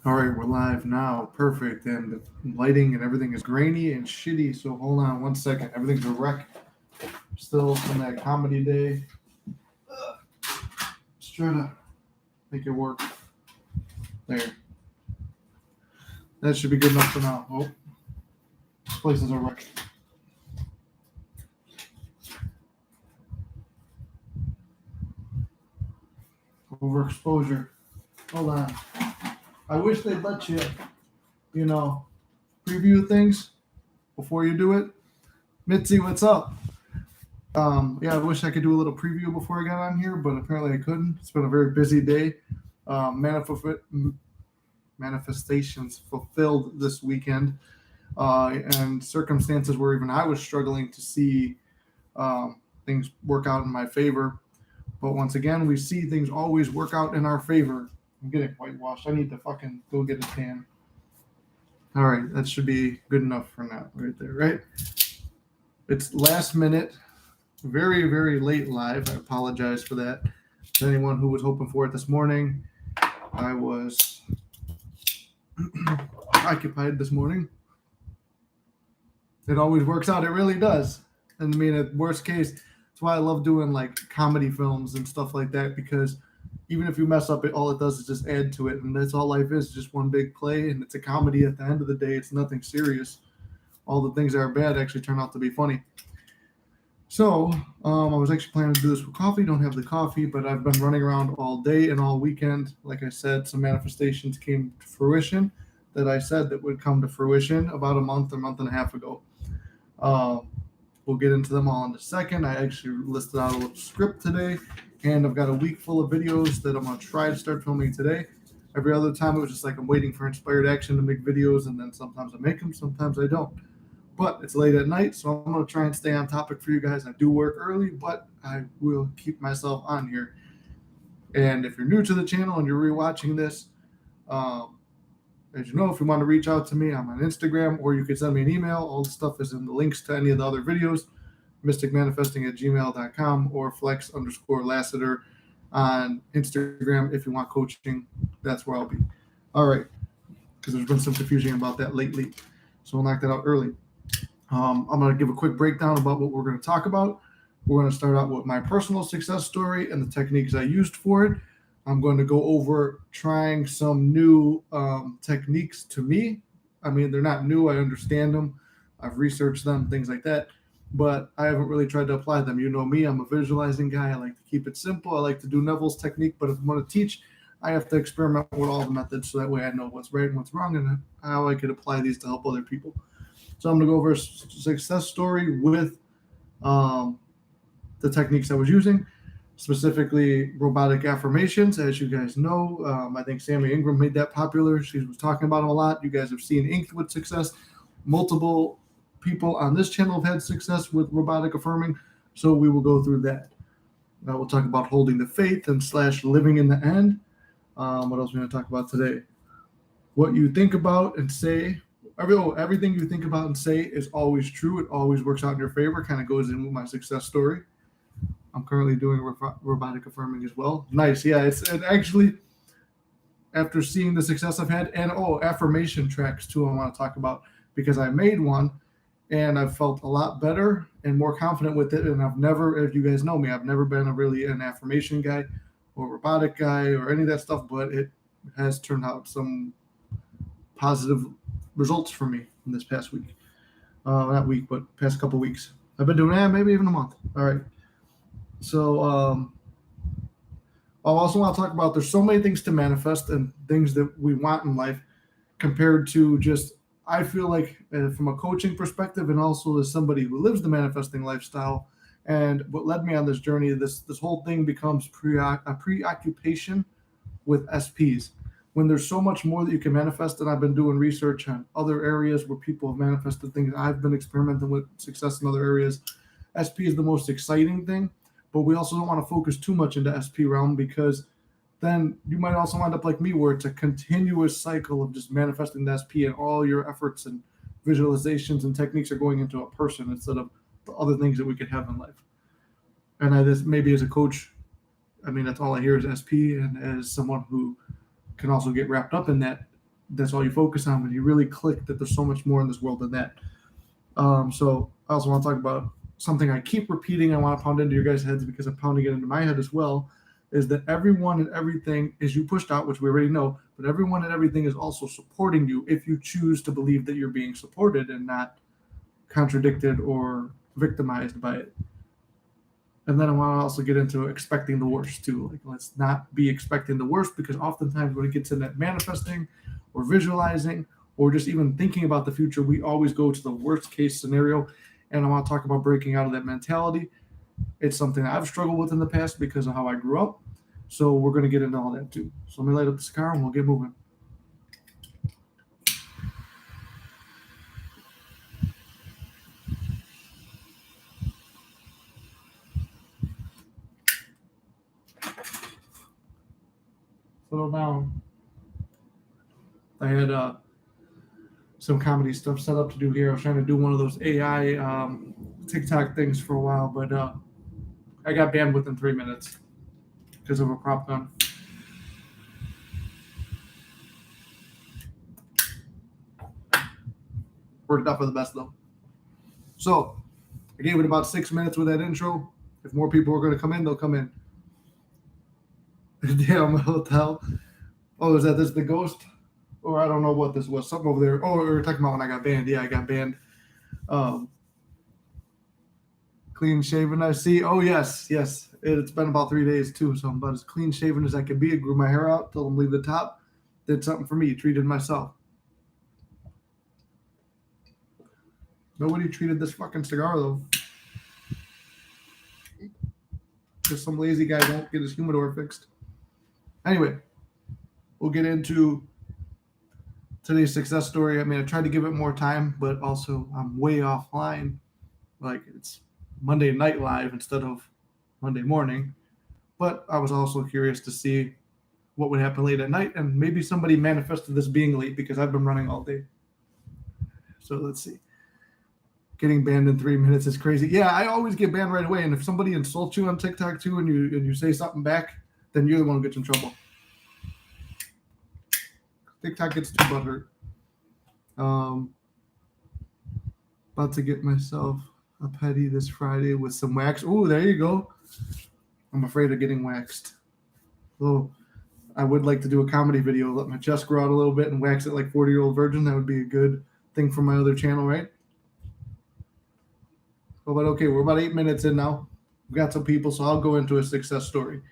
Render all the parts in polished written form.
All right, we're live now. Perfect. And the lighting and everything is grainy and shitty. So hold on one second. Everything's a wreck. Still from that comedy day. Let's try to make it work. There. That should be good enough for now. Oh, this place is a wreck. Overexposure. Hold on. I wish they'd let you, preview things before you do it. Mitzi, what's up? I wish I could do a little preview before I got on here, but apparently I couldn't. It's been a very busy day. Manifestations fulfilled this weekend, and circumstances where even I was struggling to see things work out in my favor. But once again, we see things always work out in our favor. I'm getting whitewashed. I need to fucking go get a tan. All right, that should be good enough for now, right there, right? It's last minute, very, very late live. I apologize for that. To anyone who was hoping for it this morning, I was occupied this morning. It always works out. It really does. And I mean, at worst case, that's why I love doing like comedy films and stuff like that, because even if you mess up, all it does is just add to it. And that's all life is, just one big play. And it's a comedy at the end of the day. It's nothing serious. All the things that are bad actually turn out to be funny. So I was actually planning to do this with coffee. Don't have the coffee, but I've been running around all day and all weekend. Like I said, some manifestations came to fruition that I said that would come to fruition about a month and a half ago. We'll get into them all in a second. I actually listed out a little script today, and I've got a week full of videos that I'm going to try to start filming today. Every other time it was just like I'm waiting for inspired action to make videos, and then sometimes I make them, sometimes I don't. But it's late at night, so I'm going to try and stay on topic for you guys. I do work early, but I will keep myself on here. And if you're new to the channel and you're rewatching this, as you know, if you want to reach out to me, I'm on Instagram, or you can send me an email. All the stuff is in the links to any of the other videos, mysticmanifesting@gmail.com or flex_Lassiter on Instagram. If you want coaching, that's where I'll be. All right, because there's been some confusion about that lately. So we'll knock that out early. I'm going to give a quick breakdown about what we're going to talk about. We're going to start out with my personal success story and the techniques I used for it. I'm going to go over trying some new techniques to me. I mean, they're not new. I understand them. I've researched them, things like that. But I haven't really tried to apply them. You know me, I'm a visualizing guy. I like to keep it simple. I like to do Neville's technique. But if I'm going to teach, I have to experiment with all the methods so that way I know what's right and what's wrong and how I could apply these to help other people. So I'm going to go over a success story with the techniques I was using. Specifically robotic affirmations. As you guys know, I think Sammy Ingram made that popular. She was talking about them a lot. You guys have seen Inked with success. Multiple people on this channel have had success with robotic affirming, so we will go through that. Now we'll talk about holding the faith and / living in the end. What else are we going to talk about today? What you think about and say. Everything you think about and say is always true. It always works out in your favor. Kind of goes in with my success story. I'm currently doing robotic affirming as well. Nice. Yeah, it's actually, after seeing the success I've had, and affirmation tracks too, I want to talk about, because I made one and I've felt a lot better and more confident with it. And I've never, if you guys know me, I've never been an affirmation guy or robotic guy or any of that stuff, but it has turned out some positive results for me in this past week. Not week, but past couple weeks. I've been doing that maybe even a month. All right. So I also want to talk about, there's so many things to manifest and things that we want in life compared to just, I feel like from a coaching perspective and also as somebody who lives the manifesting lifestyle, and what led me on this journey, this whole thing becomes a preoccupation with SPs. When there's so much more that you can manifest, and I've been doing research on other areas where people have manifested things. I've been experimenting with success in other areas. SP is the most exciting thing. But we also don't want to focus too much into SP realm, because then you might also end up like me, where it's a continuous cycle of just manifesting the SP, and all your efforts and visualizations and techniques are going into a person instead of the other things that we could have in life. And maybe as a coach, I mean, that's all I hear is SP, and as someone who can also get wrapped up in that, that's all you focus on, when you really click that there's so much more in this world than that. So I also want to talk about something I keep repeating. I want to pound into your guys' heads because I'm pounding it into my head as well, is that everyone and everything is you pushed out, which we already know, but everyone and everything is also supporting you if you choose to believe that you're being supported and not contradicted or victimized by it. And then I want to also get into expecting the worst too. Like, let's not be expecting the worst, because oftentimes when it gets in that manifesting or visualizing or just even thinking about the future, we always go to the worst case scenario. And I want to talk about breaking out of that mentality. It's something I've struggled with in the past because of how I grew up. So we're going to get into all that too. So let me light up the cigar and we'll get moving. Settle down. I had some comedy stuff set up to do here. I was trying to do one of those AI TikTok things for a while, but I got banned within 3 minutes because of a prop gun. Worked out for the best though. So I gave it about 6 minutes with that intro. If more people are going to come in, they'll come in. Damn hotel. Oh, is that this the ghost? Or I don't know what this was. Something over there. Oh, we were talking about when I got banned. Yeah, I got banned. Clean shaven, I see. Oh, yes. It's been about 3 days too, so I'm about as clean shaven as I could be. I grew my hair out, told them leave the top. Did something for me, treated myself. Nobody treated this fucking cigar though. Just some lazy guy won't get his humidor fixed. Anyway, we'll get into today's success story. I mean, I tried to give it more time, but also I'm way offline. Like, it's Monday night live instead of Monday morning. But I was also curious to see what would happen late at night, and maybe somebody manifested this being late because I've been running all day. So let's see. Getting banned in 3 minutes is crazy. Yeah, I always get banned right away. And if somebody insults you on TikTok too, and you say something back, then you're the one who gets in trouble. TikTok gets too butthurt. About to get myself a petty this Friday with some wax. Oh, there you go. I'm afraid of getting waxed. Oh, I would like to do a comedy video, let my chest grow out a little bit and wax it like 40-year-old virgin. That would be a good thing for my other channel, right? Oh, but okay, we're about 8 minutes in now. We've got some people, so I'll go into a success story.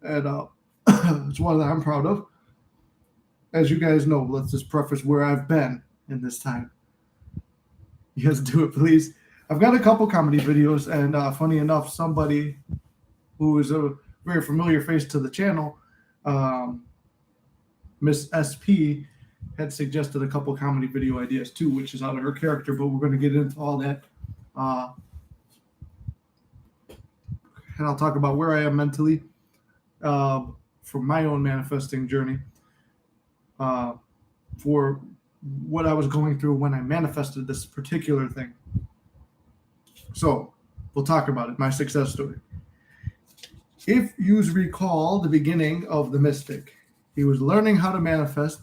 And it's one that I'm proud of. As you guys know, let's just preface where I've been in this time. You guys do it, please. I've got a couple comedy videos, and funny enough, somebody who is a very familiar face to the channel, Miss SP, had suggested a couple comedy video ideas too, which is out of her character, but we're going to get into all that. And I'll talk about where I am mentally from my own manifesting journey for what I was going through when I manifested this particular thing. So we'll talk about it, my success story. If you recall the beginning of The Mystic, he was learning how to manifest,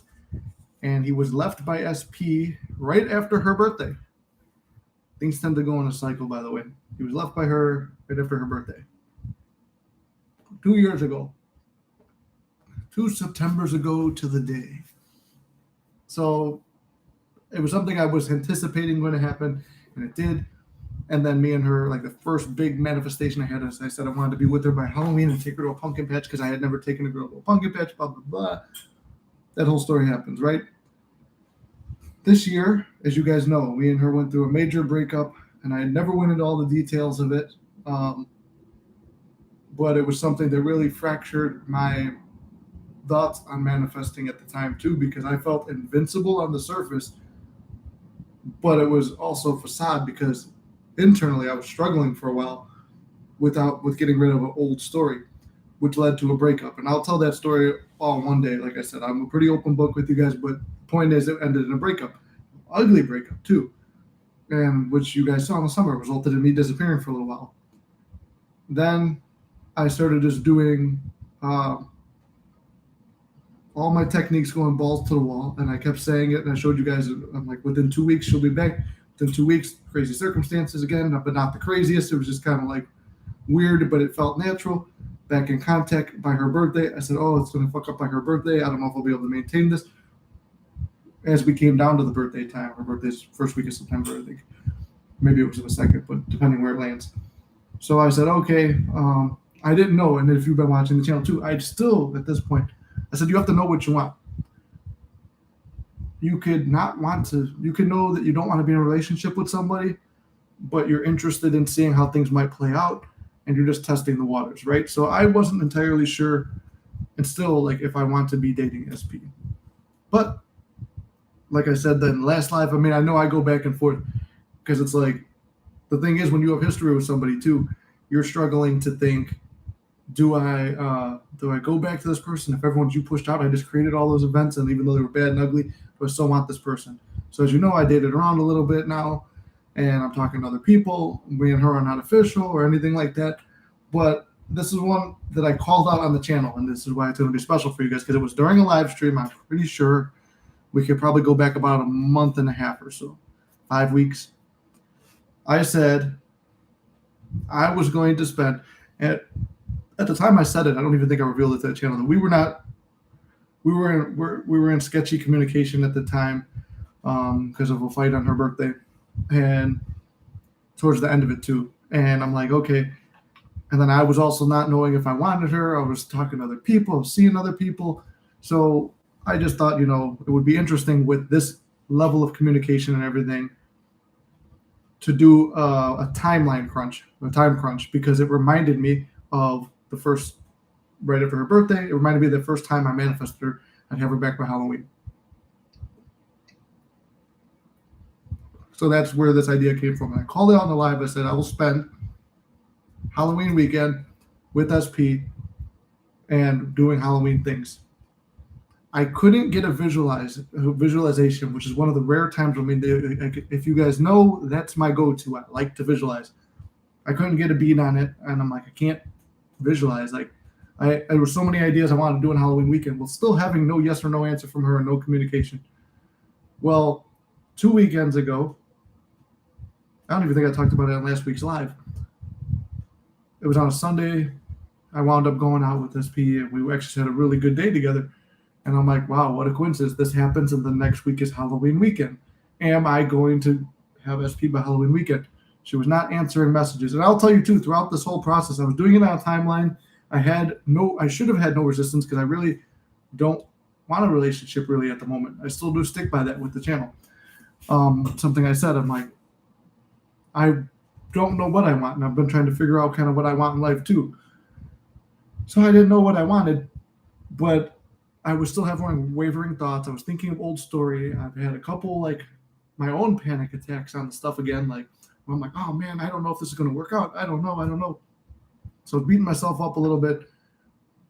and he was left by SP right after her birthday. Things tend to go in a cycle, by the way. He was left by her right after her birthday. 2 years ago. 2 Septembers ago to the day. So it was something I was anticipating going to happen, and it did. And then me and her, like the first big manifestation I had, is I said I wanted to be with her by Halloween and take her to a pumpkin patch because I had never taken a girl to a pumpkin patch, blah, blah, blah. That whole story happens, right? This year, as you guys know, me and her went through a major breakup, and I never went into all the details of it. But it was something that really fractured my thoughts on manifesting at the time too, because I felt invincible on the surface, but it was also facade because internally I was struggling for a while with getting rid of an old story, which led to a breakup. And I'll tell that story all one day. Like I said, I'm a pretty open book with you guys, but the point is it ended in a breakup, ugly breakup too, and which you guys saw in the summer resulted in me disappearing for a little while. Then I started just doing all my techniques going balls to the wall, and I kept saying it, and I showed you guys. I'm like, within 2 weeks she'll be back. Within 2 weeks, crazy circumstances again, but not the craziest. It was just kind of like weird, but it felt natural. Back in contact by her birthday. I said, oh, it's going to fuck up by her birthday. I don't know if I'll be able to maintain this. As we came down to the birthday time, her birthday's first week of September, I think. Maybe it was in the second, but depending where it lands. So I said, okay. I didn't know, and if you've been watching the channel too, I still, at this point, I said, you have to know what you want. You could not want to, you could know that you don't want to be in a relationship with somebody, but you're interested in seeing how things might play out, and you're just testing the waters, right? So I wasn't entirely sure, and still, like, if I want to be dating SP. But, like I said, then last live, I mean, I know I go back and forth, because it's like, the thing is, when you have history with somebody too, you're struggling to think, do I go back to this person? If everyone's you pushed out, I just created all those events, and even though they were bad and ugly, do I still want this person? So as you know, I dated around a little bit now, and I'm talking to other people. Me and her are not official or anything like that, but this is one that I called out on the channel, and this is why it's going to be special for you guys, because it was during a live stream. I'm pretty sure we could probably go back about a month and a half or so, 5 weeks. I said I was going to spend, at the time I said it, I don't even think I revealed it to the channel, that we were in sketchy communication at the time because of a fight on her birthday, and towards the end of it too. And I'm like, okay. And then I was also not knowing if I wanted her. I was talking to other people, I was seeing other people. So I just thought, it would be interesting with this level of communication and everything to do a time crunch, because it reminded me of the first, right after her birthday, it reminded me of the first time I manifested her, I'd have her back by Halloween. So that's where this idea came from. And I called it on the live. I said, I will spend Halloween weekend with SP and doing Halloween things. I couldn't get a visualization, which is one of the rare times. I mean, if you guys know, that's my go-to. I like to visualize. I couldn't get a beat on it, and I'm like, I can't visualize. Like, there were so many ideas I wanted to do on Halloween weekend, while still having no yes or no answer from her and no communication. Well, 2 weekends ago, I don't even think I talked about it on last week's live. It was on a Sunday. I wound up going out with SP, and we actually had a really good day together. And I'm like, wow, what a coincidence. This happens, and the next week is Halloween weekend. Am I going to have SP by Halloween weekend? She was not answering messages. And I'll tell you, too, throughout this whole process, I was doing it on a timeline. I should have had no resistance, because I really don't want a relationship really at the moment. I still do stick by that with the channel. Something I said, I'm like, I don't know what I want, and I've been trying to figure out kind of what I want in life, too. So I didn't know what I wanted, but I was still having wavering thoughts. I was thinking of old story. I've had a couple, like, my own panic attacks on the stuff again. Like, I'm like, oh man, I don't know if this is going to work out. I don't know. So beating myself up a little bit,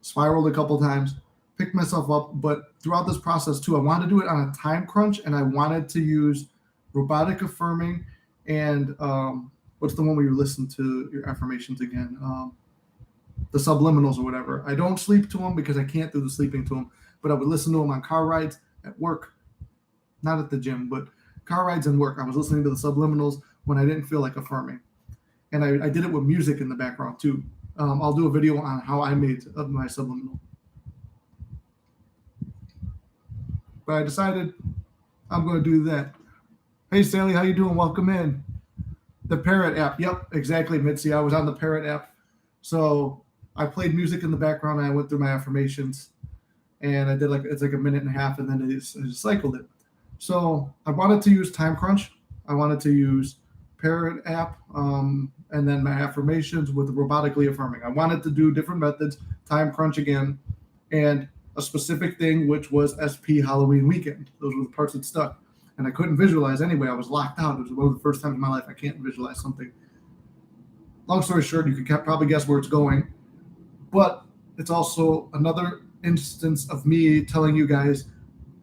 spiraled a couple times, picked myself up. But throughout this process too, I wanted to do it on a time crunch, and I wanted to use robotic affirming and what's the one where you listen to your affirmations again? The subliminals or whatever. I don't sleep to them because I can't do the sleeping to them, but I would listen to them on car rides, at work, not at the gym, but car rides and work. I was listening to the subliminals when I didn't feel like affirming. And I did it with music in the background too. I'll do a video on how I made my subliminal. But I decided I'm going to do that. Hey, Sally, how you doing? Welcome in. The Parrot app. Yep, exactly, Mitzi. I was on the Parrot app. So I played music in the background, and I went through my affirmations. And I did it's like a minute and a half, and then I just cycled it. So I wanted to use Time Crunch. I wanted to use Parrot app, and then my affirmations with robotically affirming. I wanted to do different methods, Time Crunch again, and a specific thing, which was SP Halloween weekend. Those were the parts that stuck. And I couldn't visualize anyway. I was locked out. It was one of the first times in my life I can't visualize something. Long story short, you can probably guess where it's going. But it's also another instance of me telling you guys,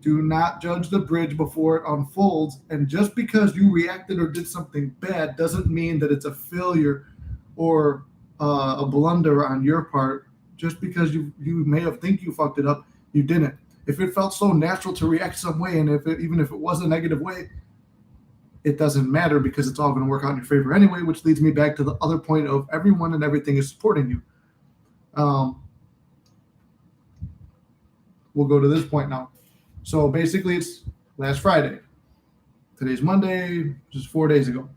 do not judge the bridge before it unfolds. And just because you reacted or did something bad doesn't mean that it's a failure or a blunder on your part. Just because you may have think you fucked it up, you didn't. if it felt so natural to react some way, and even if it was a negative way, it doesn't matter because it's all going to work out in your favor anyway, which leads me back to the other point of everyone and everything is supporting you. We'll go to this point now. So basically, it's last Friday. Today's Monday, just 4 days ago.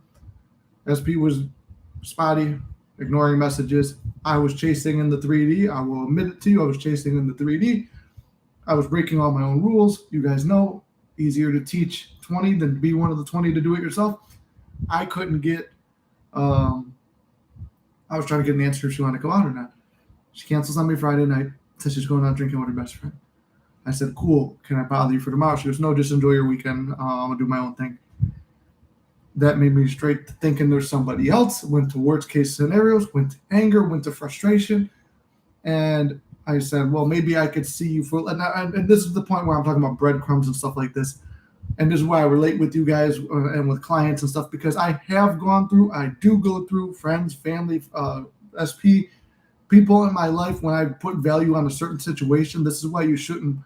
SP was spotty, ignoring messages. I was chasing in the 3D. I will admit it to you. I was chasing in the 3D. I was breaking all my own rules. You guys know, easier to teach 20 than to be one of the 20 to do it yourself. I couldn't get, I was trying to get an answer if she wanted to go out or not. She cancels on me Friday night, says she's going out drinking with her best friend. I said, cool, can I bother you for tomorrow? She goes, no, just enjoy your weekend. I'm going to do my own thing. That made me straight to thinking there's somebody else, went to worst case scenarios, went to anger, went to frustration. And I said, well, maybe I could see you for, and this is the point where I'm talking about breadcrumbs and stuff like this. And this is why I relate with you guys and with clients and stuff, because I have gone through, I do go through friends, family, SP, people in my life when I put value on a certain situation. This is why you shouldn't,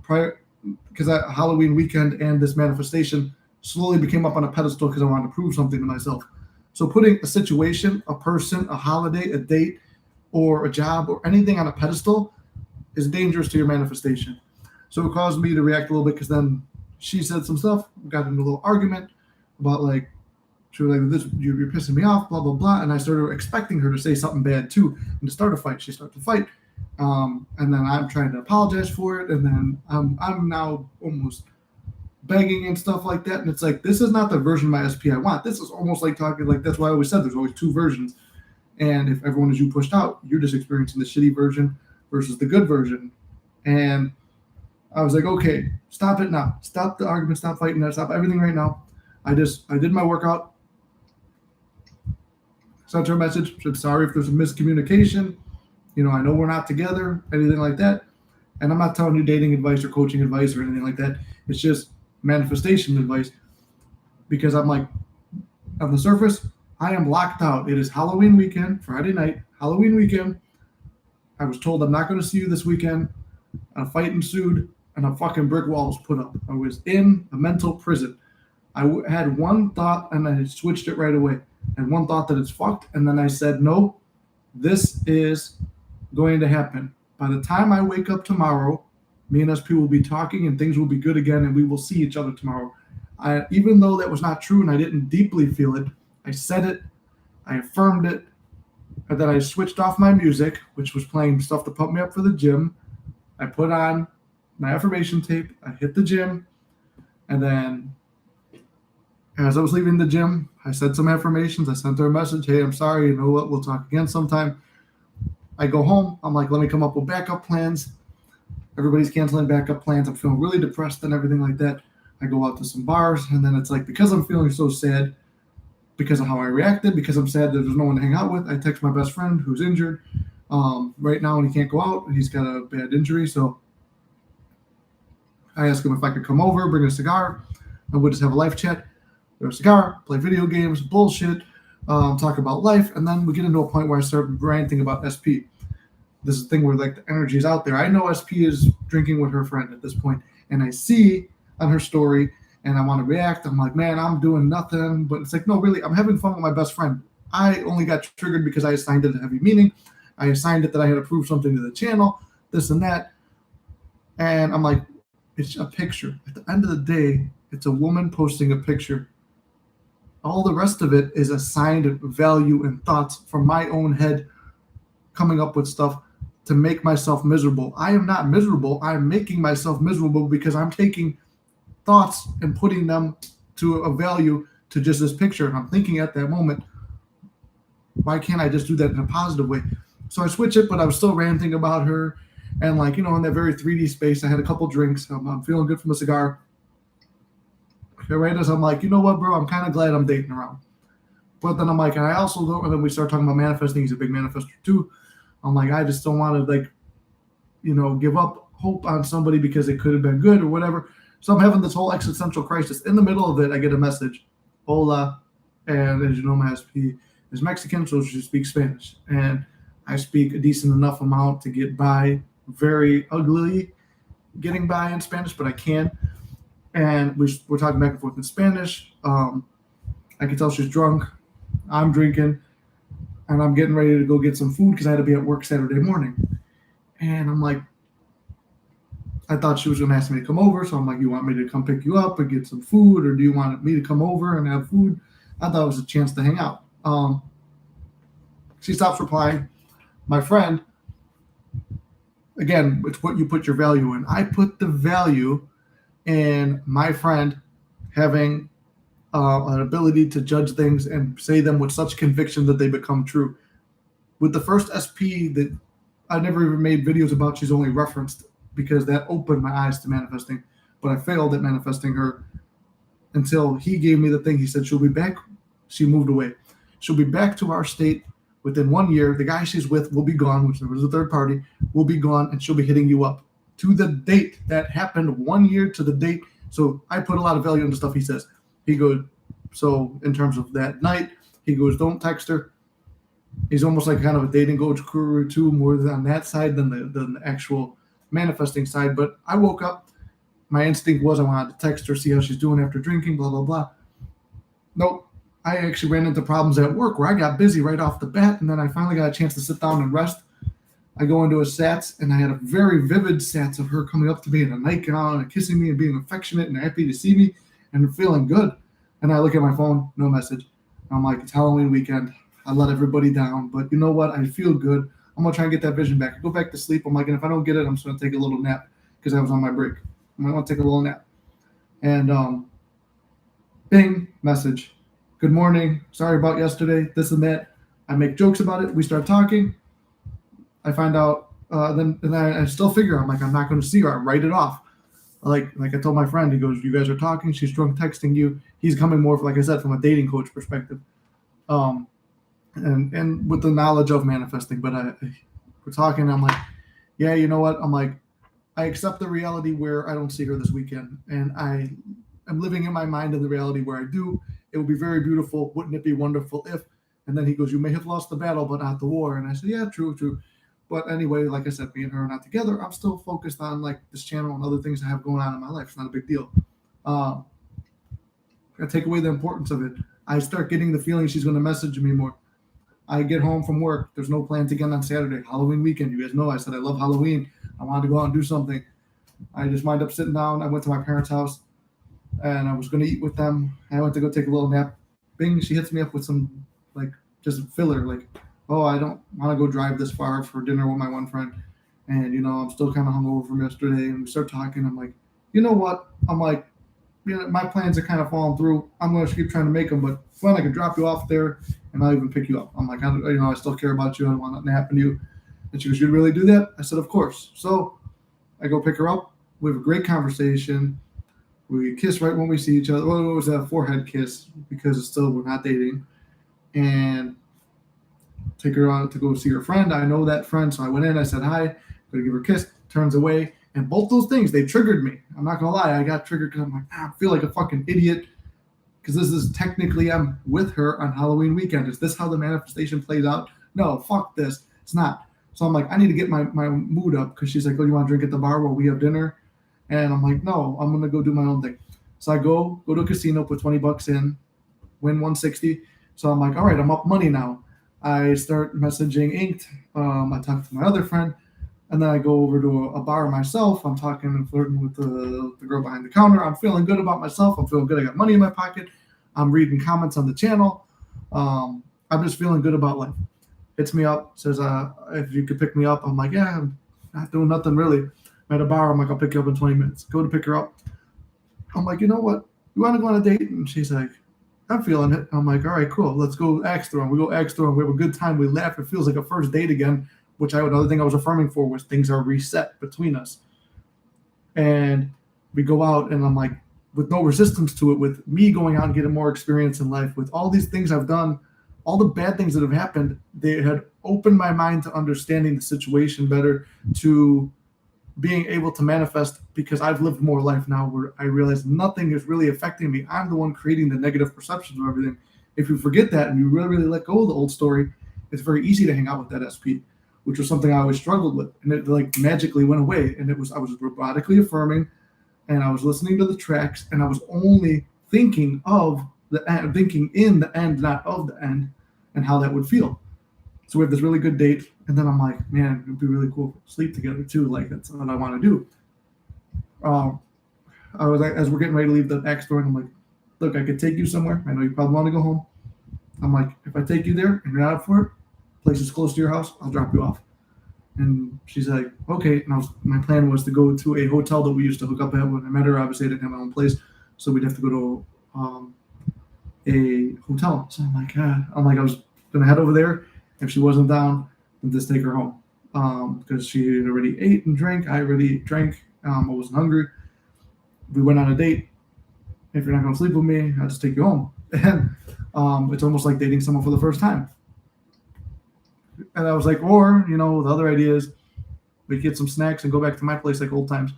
because Halloween weekend and this manifestation slowly became up on a pedestal because I wanted to prove something to myself. So putting a situation, a person, a holiday, a date, or a job, or anything on a pedestal is dangerous to your manifestation. So it caused me to react a little bit because then she said some stuff, got into a little argument about like, she was like, "This, you're pissing me off, blah, blah, blah." And I started expecting her to say something bad too and to start a fight. She started to fight. And then I'm trying to apologize for it. And then I'm now almost begging and stuff like that. And it's like, this is not the version of my SP I want. This is almost like talking, like, that's why I always said there's always two versions. And if everyone is you pushed out, you're just experiencing the shitty version versus the good version. And I was like, okay, stop it now. Stop the argument. Stop fighting. Stop everything right now. I did my workout. Sent her a message. Said, sorry if there's a miscommunication. You know, I know we're not together, anything like that. And I'm not telling you dating advice or coaching advice or anything like that. It's just manifestation advice. Because I'm like, on the surface, I am locked out. It is Halloween weekend, Friday night, Halloween weekend. I was told I'm not going to see you this weekend. A fight ensued, and a fucking brick wall was put up. I was in a mental prison. I had one thought, and I switched it right away. And one thought that it's fucked, and then I said, no, this is going to happen. By the time I wake up tomorrow, me and SP will be talking, and things will be good again, and we will see each other tomorrow. Even though that was not true, and I didn't deeply feel it, I said it, I affirmed it, and then I switched off my music, which was playing stuff to pump me up for the gym. I put on my affirmation tape, I hit the gym, and then as I was leaving the gym, I said some affirmations. I sent her a message, hey, I'm sorry, you know what, we'll talk again sometime. I go home, I'm like, let me come up with backup plans. Everybody's canceling backup plans. I'm feeling really depressed and everything like that. I go out to some bars, and then it's like, because I'm feeling so sad, because of how I reacted, because I'm sad that there's no one to hang out with, I text my best friend who's injured right now, and he can't go out. He's got a bad injury, so I asked him if I could come over, bring a cigar, and we'll just have a life chat. Have a cigar, play video games, bullshit, talk about life, and then we get into a point where I start ranting about SP. This is the thing where like the energy is out there. I know SP is drinking with her friend at this point, and I see on her story, and I want to react. I'm like, man, I'm doing nothing. But it's like, no, really, I'm having fun with my best friend. I only got triggered because I assigned it a heavy meaning. I assigned it that I had to prove something to the channel, this and that. And I'm like, it's a picture. At the end of the day, it's a woman posting a picture. All the rest of it is assigned value and thoughts from my own head, coming up with stuff to make myself miserable. I am not miserable. I'm making myself miserable because I'm taking thoughts and putting them to a value to just this picture. And I'm thinking at that moment, why can't I just do that in a positive way? So I switch it, but I was still ranting about her. And like, you know, in that very 3D space, I had a couple drinks. I'm feeling good from a cigar. Right as I'm like, you know what, bro, I'm kind of glad I'm dating around. But then I'm like, and I also don't, and then we start talking about manifesting. He's a big manifester too. I'm like, I just don't want to like, you know, give up hope on somebody because it could have been good or whatever. So I'm having this whole existential crisis. In the middle of it, I get a message, hola, and as you know, my SP is Mexican, so she speaks Spanish. And I speak a decent enough amount to get by very ugly. getting by in Spanish, but I can. And we're talking back and forth in Spanish. I can tell she's drunk. I'm drinking, and I'm getting ready to go get some food because I had to be at work Saturday morning. And I'm like, I thought she was going to ask me to come over. So I'm like, you want me to come pick you up and get some food, or do you want me to come over and have food? I thought it was a chance to hang out. She stops replying. My friend, again, it's what you put your value in. I put the value in my friend having an ability to judge things and say them with such conviction that they become true. With the first SP that I never even made videos about, she's only referenced because that opened my eyes to manifesting. But I failed at manifesting her until he gave me the thing. He said she'll be back. She moved away. She'll be back to our state within 1 year. The guy she's with will be gone, which was a third party, will be gone, and she'll be hitting you up. To the date that happened, 1 year to the date. So I put a lot of value into stuff he says. He goes, so in terms of that night, he goes, don't text her. He's almost like kind of a dating coach guru too, more on that side than the actual manifesting side. But I woke up, my instinct was I wanted to text her, see how she's doing after drinking, blah, blah, blah. Nope. I actually ran into problems at work where I got busy right off the bat, and then I finally got a chance to sit down and rest. I go into a Sats, and I had a very vivid Sats of her coming up to me in a nightgown and kissing me and being affectionate and happy to see me and feeling good. And I look at my phone, no message. I'm like, it's Halloween weekend. I let everybody down, but you know what? I feel good. I'm going to try and get that vision back. I go back to sleep. I'm like, and if I don't get it, I'm just going to take a little nap because I was on my break. I'm going to take a little nap. And bing, message. Good morning. Sorry about yesterday, this and that. I make jokes about it. We start talking. I find out, then I still figure, I'm like, I'm not going to see her. I write it off. Like I told my friend, he goes, you guys are talking. She's drunk texting you. He's coming more, like I said, from a dating coach perspective. And with the knowledge of manifesting, but we're talking. I'm like, yeah, you know what? I'm like, I accept the reality where I don't see her this weekend, and I'm living in my mind in the reality where I do. It would be very beautiful. Wouldn't it be wonderful if? And then he goes, you may have lost the battle, but not the war. And I said, yeah, true. But anyway, like I said, me and her are not together. I'm still focused on like this channel and other things I have going on in my life. It's not a big deal. I take away the importance of it. I start getting the feeling she's going to message me more. I get home from work. There's no plans again on Saturday. Halloween weekend. You guys know I said I love Halloween. I wanted to go out and do something. I just wind up sitting down. I went to my parents' house, and I was going to eat with them. I went to go take a little nap. Bing, she hits me up with some, like, just filler. Like, oh, I don't want to go drive this far for dinner with my one friend. And, you know, I'm still kind of hungover from yesterday. And we start talking. I'm like, you know what? I'm like, you know, my plans are kind of falling through. I'm going to keep trying to make them, but fun, I can drop you off there, and I'll even pick you up. I'm like, I still care about you. I don't want nothing to happen to you. And she goes, you'd really do that? I said, of course. So I go pick her up. We have a great conversation. We kiss right when we see each other. Well, it was a forehead kiss because it's still, we're not dating. And take her out to go see her friend. I know that friend. So I went in, I said hi, go to give her a kiss, turns away. And both those things, they triggered me. I'm not going to lie. I got triggered because I'm like, I feel like a fucking idiot because this is technically, I'm with her on Halloween weekend. Is this how the manifestation plays out? No, fuck this. It's not. So I'm like, I need to get my mood up because she's like, oh, you want to drink at the bar while we have dinner? And I'm like, no, I'm going to go do my own thing. So I go to a casino, put $20 in, win 160. So I'm like, all right, I'm up money now. I start messaging Inked. I talk to my other friend. And then I go over to a bar myself. I'm talking and flirting with the girl behind the counter. I'm feeling good about myself. I'm feeling good. I got money in my pocket. I'm reading comments on the channel. I'm just feeling good about life. Hits me up, says, if you could pick me up. I'm like, yeah, I'm not doing nothing really. I'm at a bar. I'm like, I'll pick you up in 20 minutes. Go to pick her up. I'm like, you know what? You want to go on a date? And she's like, I'm feeling it. I'm like, all right, cool. Let's go axe throwing. We go axe throwing. We have a good time. We laugh. It feels like a first date again. Which another thing I was affirming for was things are reset between us. And we go out and I'm like, with no resistance to it, with me going out and getting more experience in life, with all these things I've done, all the bad things that have happened, they had opened my mind to understanding the situation better, to being able to manifest because I've lived more life now where I realize nothing is really affecting me. I'm the one creating the negative perceptions of everything. If you forget that and you really, really let go of the old story, it's very easy to hang out with that SP. which was something I always struggled with, and it like magically went away. And I was robotically affirming, and I was listening to the tracks, and I was only thinking of the end, thinking in the end, not of the end, and how that would feel. So we have this really good date, and then I'm like, man, it'd be really cool to sleep together too. Like that's what I want to do. I was like, as we're getting ready to leave the Axe store, and I'm like, look, I could take you somewhere. I know you probably want to go home. I'm like, if I take you there and you're not up for it, place is close to your house, I'll drop you off. And she's like, okay. And my plan was to go to a hotel that we used to hook up at when I met her. Obviously, I didn't have my own place, so we'd have to go to a hotel. So I was gonna head over there. If she wasn't down, then just take her home because she had already ate and drank. I already drank. I wasn't hungry. We went on a date. If you're not gonna sleep with me, I'll just take you home. And it's almost like dating someone for the first time. And I was like, or, the other idea is we get some snacks and go back to my place like old times.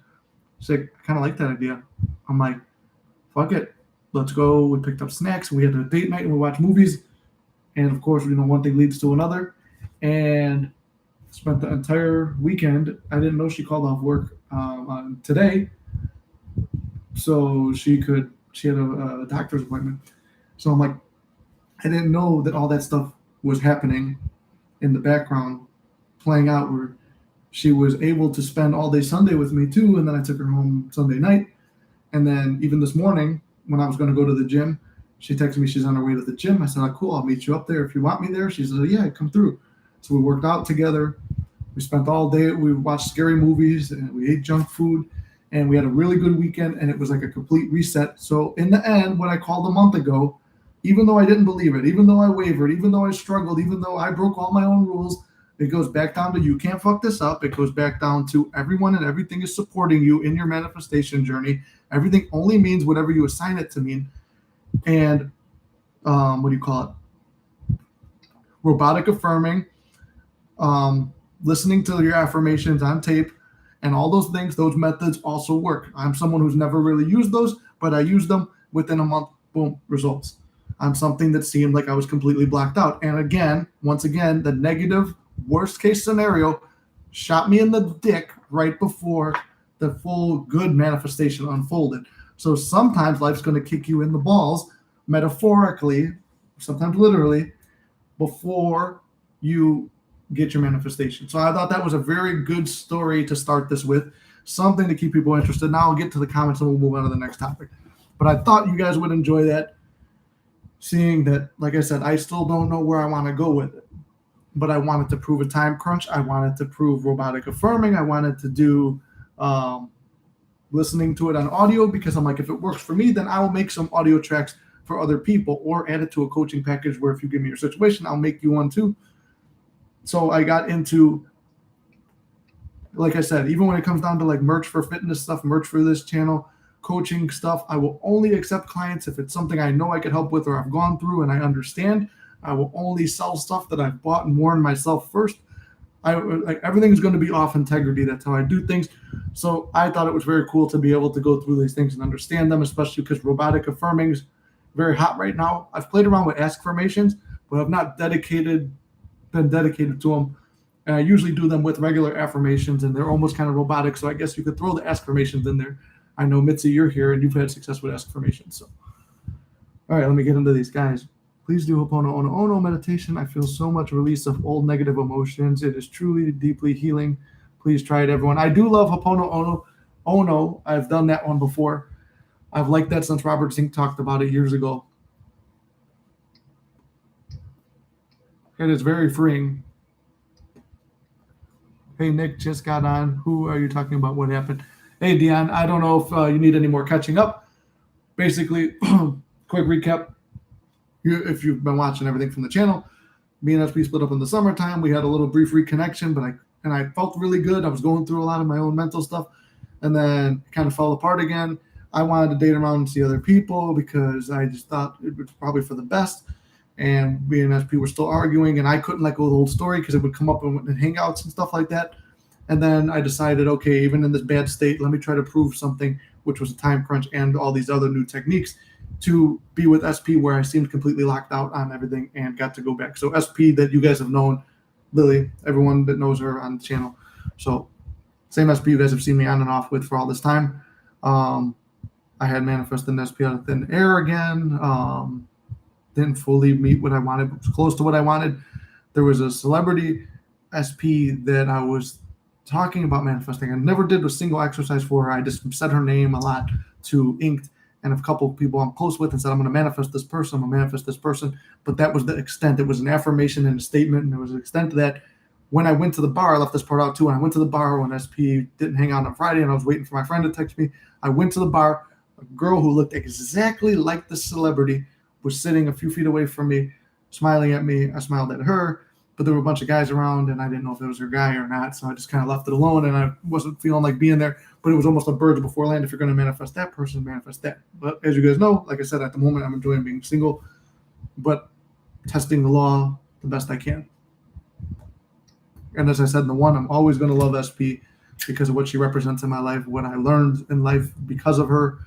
She's like, I kind of like that idea. I'm like, fuck it. Let's go. We picked up snacks. We had a date night and we watched movies. And of course, one thing leads to another. And spent the entire weekend. I didn't know she called off work on today. So she had a doctor's appointment. So I'm like, I didn't know that all that stuff was happening in the background, playing out, where she was able to spend all day Sunday with me too. And then I took her home Sunday night. And then even this morning when I was going to go to the gym, she texted me she's on her way to the gym. I said, oh, cool, I'll meet you up there if you want me there. She said, yeah, come through. So we worked out together. We spent all day. We watched scary movies and we ate junk food. And we had a really good weekend, and it was like a complete reset. So in the end, what I called a month ago, even though I didn't believe it, even though I wavered, even though I struggled, even though I broke all my own rules, it goes back down to you can't fuck this up. It goes back down to everyone and everything is supporting you in your manifestation journey. Everything only means whatever you assign it to mean. And robotic affirming, listening to your affirmations on tape, and all those things, those methods also work. I'm someone who's never really used those, but I used them within a month, boom, results on something that seemed like I was completely blacked out. And once again, the negative worst case scenario shot me in the dick right before the full good manifestation unfolded. So sometimes life's going to kick you in the balls, metaphorically, sometimes literally, before you get your manifestation. So I thought that was a very good story to start this with, something to keep people interested. Now I'll get to the comments and we'll move on to the next topic. But I thought you guys would enjoy that, seeing that, like I said, I still don't know where I want to go with it. But I wanted to prove a time crunch. I wanted to prove robotic affirming. I wanted to do listening to it on audio, because I'm like, if it works for me, then I will make some audio tracks for other people or add it to a coaching package where if you give me your situation, I'll make you one too. So I got into, like I said, even when it comes down to like merch for fitness stuff, merch for this channel, coaching stuff, I will only accept clients if it's something I know I could help with or I've gone through and I understand. I will only sell stuff that I've bought and worn myself first. Everything's going to be off integrity. That's how I do things. So I thought it was very cool to be able to go through these things and understand them, especially because robotic affirming is very hot right now. I've played around with Askformations, but I've not been dedicated to them. And I usually do them with regular affirmations, and they're almost kind of robotic. So I guess you could throw the Askformations in there. I know, Mitzi, you're here, and you've had success with Askformations. So, all right, let me get into these guys. Please do Ho'oponopono meditation. I feel so much release of old negative emotions. It is truly deeply healing. Please try it, everyone. I do love Ho'oponopono. I've done that one before. I've liked that since Robert Zink talked about it years ago. It is very freeing. Hey, Nick just got on. Who are you talking about? What happened? Hey, Dion, I don't know if you need any more catching up. Basically, quick recap. If you've been watching everything from the channel, me and SP split up in the summertime. We had a little brief reconnection, but I felt really good. I was going through a lot of my own mental stuff, and then it kind of fell apart again. I wanted to date around and see other people because I just thought it was probably for the best. And me and SP were still arguing, and I couldn't let go of the old story because it would come up in hangouts and stuff like that. And then I decided, okay, even in this bad state, let me try to prove something, which was a time crunch and all these other new techniques, to be with SP where I seemed completely locked out on everything and got to go back. So SP that you guys have known Lily, everyone that knows her on the channel. So same SP you guys have seen me on and off with for all this time. I had manifested an SP out of thin air again. Didn't fully meet what I wanted, but was close to what I wanted. There was a celebrity SP that I was talking about manifesting. I never did a single exercise for her. I just said her name a lot to Inked and a couple of people I'm close with and said, I'm going to manifest this person. I'm going to manifest this person. But that was the extent. It was an affirmation and a statement. And there was an extent to that. When I went to the bar, I left this part out too. When I went to the bar when SP didn't hang out on Friday and I was waiting for my friend to text me, I went to the bar. A girl who looked exactly like the celebrity was sitting a few feet away from me, smiling at me. I smiled at her, but there were a bunch of guys around, and I didn't know if it was her guy or not, so I just kind of left it alone, and I wasn't feeling like being there, but it was almost a birds before land. If you're going to manifest that person, manifest that. But as you guys know, like I said, at the moment, I'm enjoying being single, but testing the law the best I can. And as I said in the one, I'm always going to love SP because of what she represents in my life, what I learned in life because of her.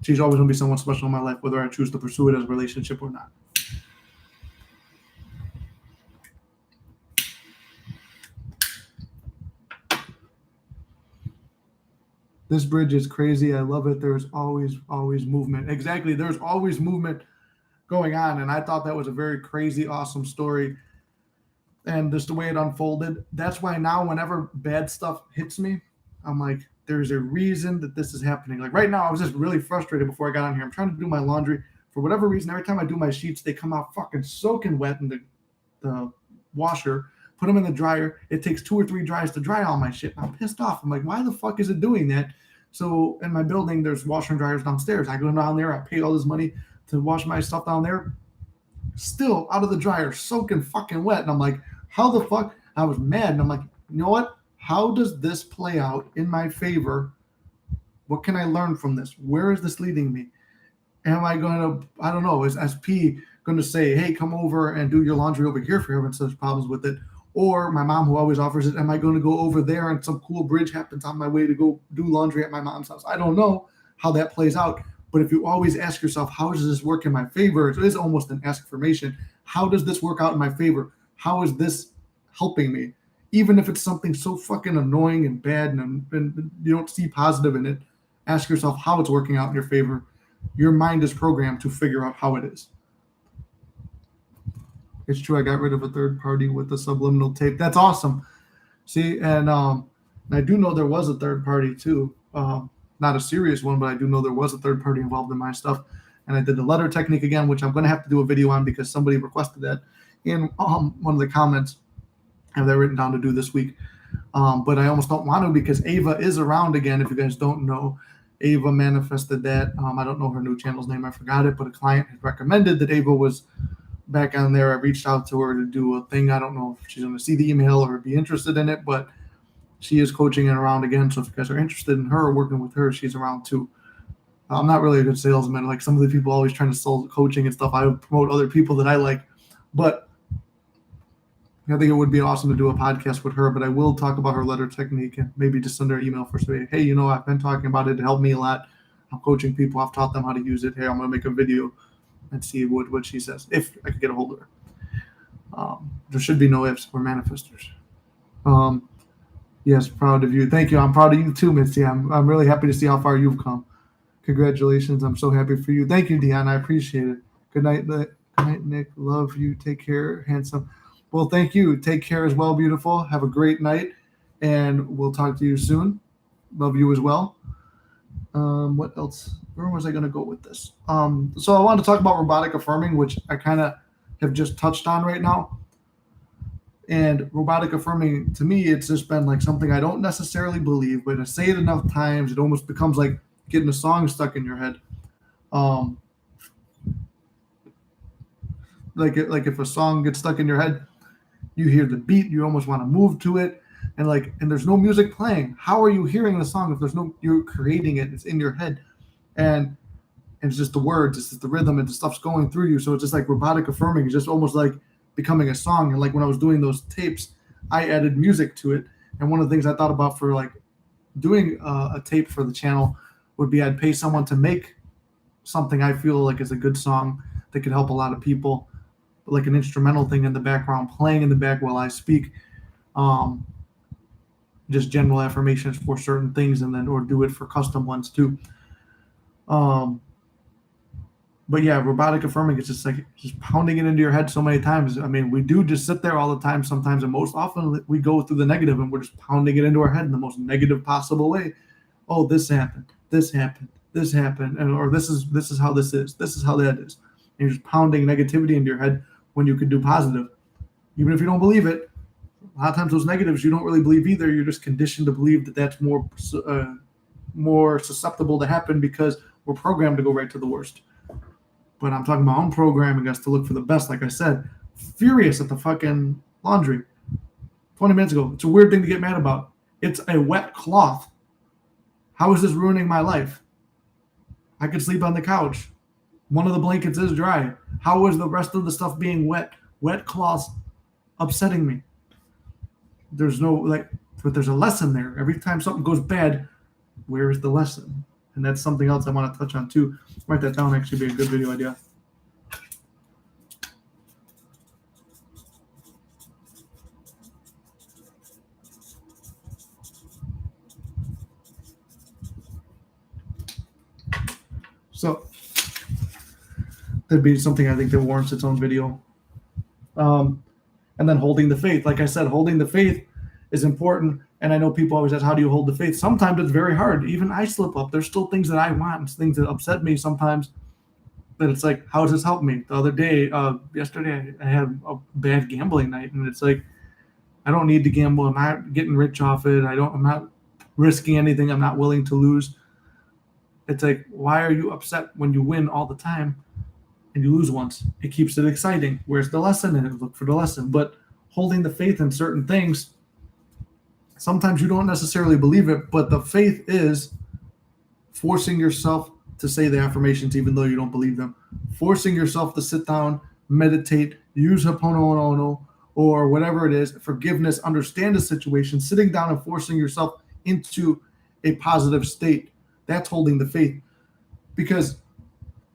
She's always going to be someone special in my life, whether I choose to pursue it as a relationship or not. This bridge is crazy. I love it. There's always movement. Exactly. There's always movement going on. And I thought that was a very crazy, awesome story. And just the way it unfolded. That's why now whenever bad stuff hits me, I'm like, there's a reason that this is happening. Like right now, I was just really frustrated before I got on here. I'm trying to do my laundry. For whatever reason, every time I do my sheets, they come out fucking soaking wet in the washer. Put them in the dryer. It takes 2 or 3 dries to dry all my shit. I'm pissed off. I'm like, why the fuck is it doing that? So in my building, there's washer and dryers downstairs. I go down there. I pay all this money to wash my stuff down there. Still out of the dryer, soaking fucking wet. And I'm like, how the fuck? I was mad. And I'm like, you know what? How does this play out in my favor? What can I learn from this? Where is this leading me? Am I going to, I don't know, is SP going to say, hey, come over and do your laundry over here for having such problems with it? Or my mom, who always offers it, am I going to go over there and some cool bridge happens on my way to go do laundry at my mom's house? I don't know how that plays out. But if you always ask yourself, how does this work in my favor? It is almost an affirmation. How does this work out in my favor? How is this helping me? Even if it's something so fucking annoying and bad and you don't see positive in it, ask yourself how it's working out in your favor. Your mind is programmed to figure out how it is. It's true. I got rid of a third party with the subliminal tape. That's awesome. See, and I do know there was a third party too. Not a serious one, but I do know there was a third party involved in my stuff. And I did the letter technique again, which I'm going to have to do a video on because somebody requested that in one of the comments. I have that written down to do this week. But I almost don't want to because Ava is around again. If you guys don't know, Ava manifested that. I don't know her new channel's name. I forgot it, but a client had recommended that Ava was back on there. I reached out to her to do a thing. I don't know if she's going to see the email or be interested in it, but she is coaching it around again. So if you guys are interested in her or working with her, she's around too. I'm not really a good salesman. Like some of the people always trying to sell coaching and stuff. I would promote other people that I like, but I think it would be awesome to do a podcast with her, but I will talk about her letter technique and maybe just send her an email for say, hey, you know, I've been talking about it. It helped me a lot. I'm coaching people. I've taught them how to use it. Hey, I'm going to make a video and see what she says, if I could get a hold of her. There should be no ifs. We're manifestors. Yes, proud of you. Thank you. I'm proud of you too, Mitzi. I'm really happy to see how far you've come. Congratulations. I'm so happy for you. Thank you, Deanna. I appreciate it. Good night, Nick. Love you. Take care, handsome. Well, thank you. Take care as well, beautiful. Have a great night, and we'll talk to you soon. Love you as well. What else? Where was I going to go with this? So I wanted to talk about robotic affirming, which I kind of have just touched on right now. And robotic affirming, to me, it's just been like something I don't necessarily believe, but I say it enough times, it almost becomes like getting a song stuck in your head. Like if a song gets stuck in your head, you hear the beat, you almost want to move to it, and there's no music playing. How are you hearing the song if you're creating it? It's in your head, and it's just the words, it's just the rhythm, and the stuff's going through you. So it's just like robotic affirming. It's just almost like becoming a song. And like when I was doing those tapes, I added music to it. And one of the things I thought about for like doing a tape for the channel would be I'd pay someone to make something I feel like is a good song that could help a lot of people. like an instrumental thing in the background, playing in the back while I speak. Um, just general affirmations for certain things, and then or do it for custom ones too. Um, but yeah, robotic affirming, it's just like just pounding it into your head so many times. I mean, we do just sit there all the time sometimes, and most often we go through the negative and we're just pounding it into our head in the most negative possible way. Oh, this happened, this happened, this happened, and or this is how this is how that is. And you're just pounding negativity into your head when you could do positive. Even if you don't believe it, a lot of times those negatives you don't really believe either. You're just conditioned to believe that that's more susceptible to happen because we're programmed to go right to the worst. But I'm talking about unprogramming us to look for the best. Like I said, furious at the fucking laundry 20 minutes ago. It's a weird thing to get mad about. It's a wet cloth. How is this ruining my life? I could sleep on the couch. One of the blankets is dry. How is the rest of the stuff being wet? Wet cloths upsetting me. There's no but there's a lesson there. Every time something goes bad, where is the lesson? And that's something else I want to touch on too. Write that down, actually be a good video idea. So that'd be something I think that warrants its own video. And then holding the faith. Like I said, holding the faith is important. And I know people always ask, how do you hold the faith? Sometimes it's very hard. Even I slip up. There's still things that I want, things that upset me sometimes. But it's like, how does this help me? The other day, yesterday, I had a bad gambling night. And it's like, I don't need to gamble. I'm not getting rich off it. I'm not risking anything I'm not willing to lose. It's like, why are you upset when you win all the time and you lose once? It keeps it exciting. Where's the lesson in it? Look for the lesson. But holding the faith in certain things, sometimes you don't necessarily believe it, but the faith is forcing yourself to say the affirmations even though you don't believe them. Forcing yourself to sit down, meditate, use Ho'oponopono or whatever it is, forgiveness, understand the situation, sitting down and forcing yourself into a positive state. That's holding the faith, because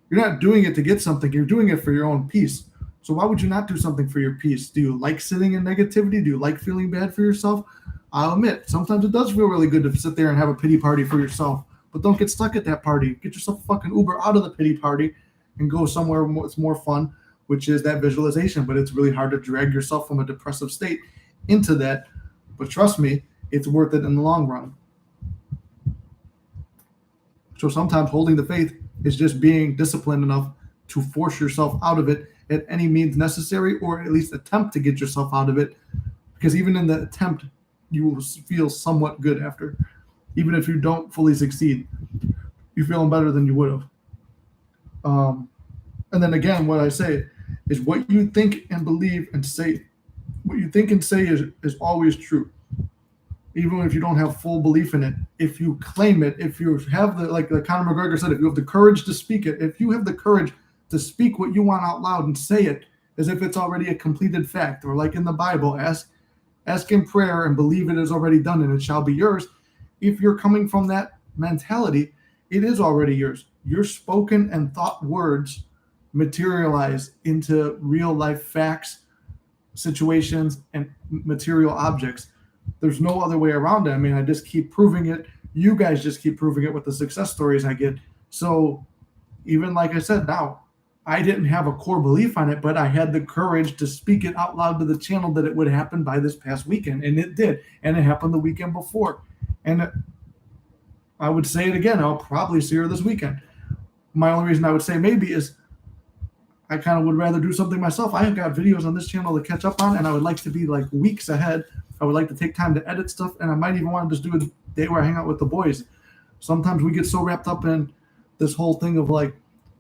you're not doing it to get something. You're doing it for your own peace. So why would you not do something for your peace? Do you like sitting in negativity? Do you like feeling bad for yourself? I'll admit, sometimes it does feel really good to sit there and have a pity party for yourself, but don't get stuck at that party. Get yourself a fucking Uber out of the pity party and go somewhere that's more fun, which is that visualization. But it's really hard to drag yourself from a depressive state into that. But trust me, it's worth it in the long run. So sometimes holding the faith is just being disciplined enough to force yourself out of it at any means necessary, or at least attempt to get yourself out of it. Because even in the attempt, you will feel somewhat good after. Even if you don't fully succeed, you're feeling better than you would have. And then again, what I say is what you think and believe and say. What you think and say is always true. Even if you don't have full belief in it, if you claim it, if you have like Conor McGregor said, if you have the courage to speak it, if you have the courage to speak what you want out loud and say it as if it's already a completed fact, or like in the Bible, ask in prayer and believe it is already done and it shall be yours. If you're coming from that mentality, it is already yours. Your spoken and thought words materialize into real life facts, situations, and material objects. There's no other way around it. I mean, I just keep proving it. You guys just keep proving it with the success stories I get. So even like I said, now I didn't have a core belief on it, but I had the courage to speak it out loud to the channel that it would happen by this past weekend. And it did. And it happened the weekend before. And I would say it again. I'll probably see her this weekend. My only reason I would say maybe is I kind of would rather do something myself. I have got videos on this channel to catch up on, and I would like to be like weeks ahead. I would like to take time to edit stuff, and I might even want to just do a day where I hang out with the boys. Sometimes we get so wrapped up in this whole thing of like,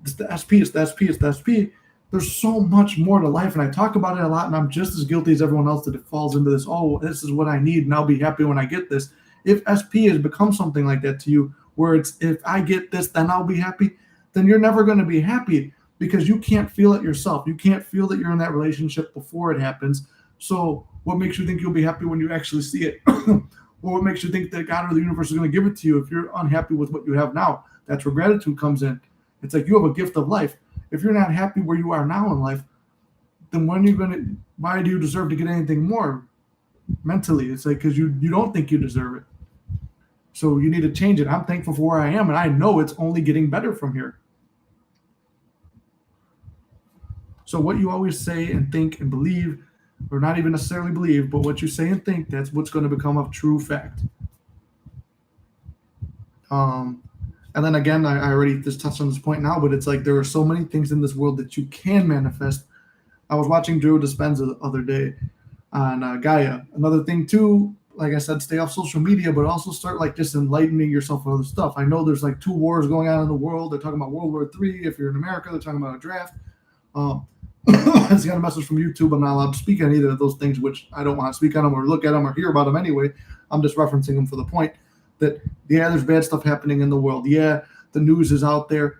it's the SP, it's the SP, it's the SP. There's so much more to life, and I talk about it a lot, and I'm just as guilty as everyone else that it falls into this, oh, this is what I need, and I'll be happy when I get this. If SP has become something like that to you, where it's, if I get this, then I'll be happy, then you're never going to be happy, because you can't feel it yourself. You can't feel that you're in that relationship before it happens. So what makes you think you'll be happy when you actually see it? Or what makes you think that God or the universe is going to give it to you if you're unhappy with what you have now? That's where gratitude comes in. It's like you have a gift of life. If you're not happy where you are now in life, then why do you deserve to get anything more mentally? It's like, because you don't think you deserve it. So you need to change it. I'm thankful for where I am, and I know it's only getting better from here. So what you always say and think and believe, or not even necessarily believe, but what you say and think, that's what's going to become a true fact. And then again, I already just touched on this point now, but it's like there are so many things in this world that you can manifest. I was watching Joe Dispenza the other day on Gaia. Another thing too, like I said, stay off social media, but also start like just enlightening yourself with other stuff. I know there's like 2 wars going on in the world. They're talking about World War III. If you're in America, they're talking about a draft. I just got a message from YouTube. I'm not allowed to speak on either of those things, which I don't want to speak on them or look at them or hear about them anyway. I'm just referencing them for the point that, yeah, there's bad stuff happening in the world. Yeah, the news is out there.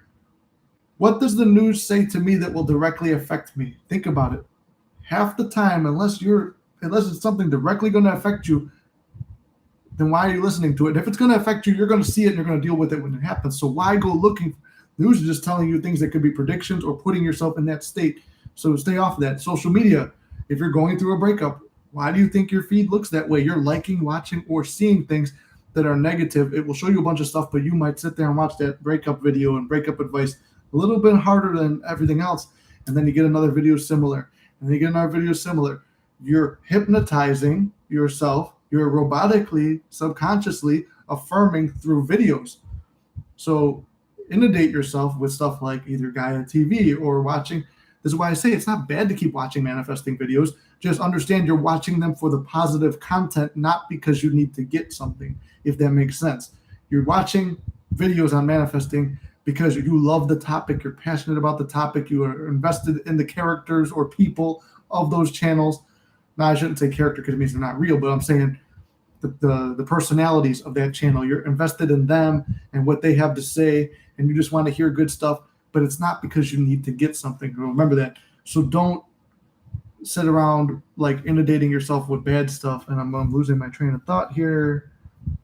What does the news say to me that will directly affect me? Think about it. Half the time, unless it's something directly going to affect you, then why are you listening to it? If it's going to affect you, you're going to see it and you're going to deal with it when it happens. So why go looking? News is just telling you things that could be predictions or putting yourself in that state. So stay off of that. Social media, if you're going through a breakup, why do you think your feed looks that way? You're liking, watching, or seeing things that are negative. It will show you a bunch of stuff, but you might sit there and watch that breakup video and breakup advice a little bit harder than everything else. And then you get another video similar. And then you get another video similar. You're hypnotizing yourself. You're robotically, subconsciously affirming through videos. So inundate yourself with stuff like either Gaia TV or watching. This is why I say it's not bad to keep watching manifesting videos. Just understand you're watching them for the positive content, not because you need to get something, if that makes sense. You're watching videos on manifesting because you love the topic, you're passionate about the topic, you are invested in the characters or people of those channels. Now, I shouldn't say character because it means they're not real, but I'm saying the personalities of that channel. You're invested in them and what they have to say, and you just want to hear good stuff, but it's not because you need to get something. Remember that. So don't sit around like inundating yourself with bad stuff. And I'm losing my train of thought here.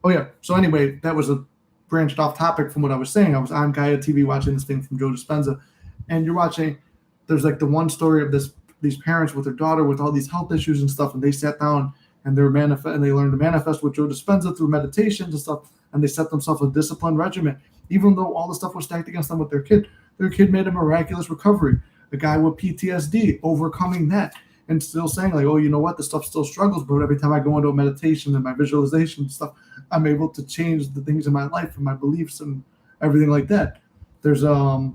Oh yeah. So anyway, that was a branched off topic from what I was saying. I was on Gaia TV watching this thing from Joe Dispenza, and you're watching, there's like the one story of these parents with their daughter with all these health issues and stuff, and they sat down and they learned to manifest with Joe Dispenza through meditations and stuff, and they set themselves a disciplined regimen. Even though all the stuff was stacked against them with their kid made a miraculous recovery. The guy with PTSD overcoming that and still saying like, oh, you know what, the stuff still struggles, but every time I go into a meditation and my visualization stuff, I'm able to change the things in my life and my beliefs and everything like that. There's the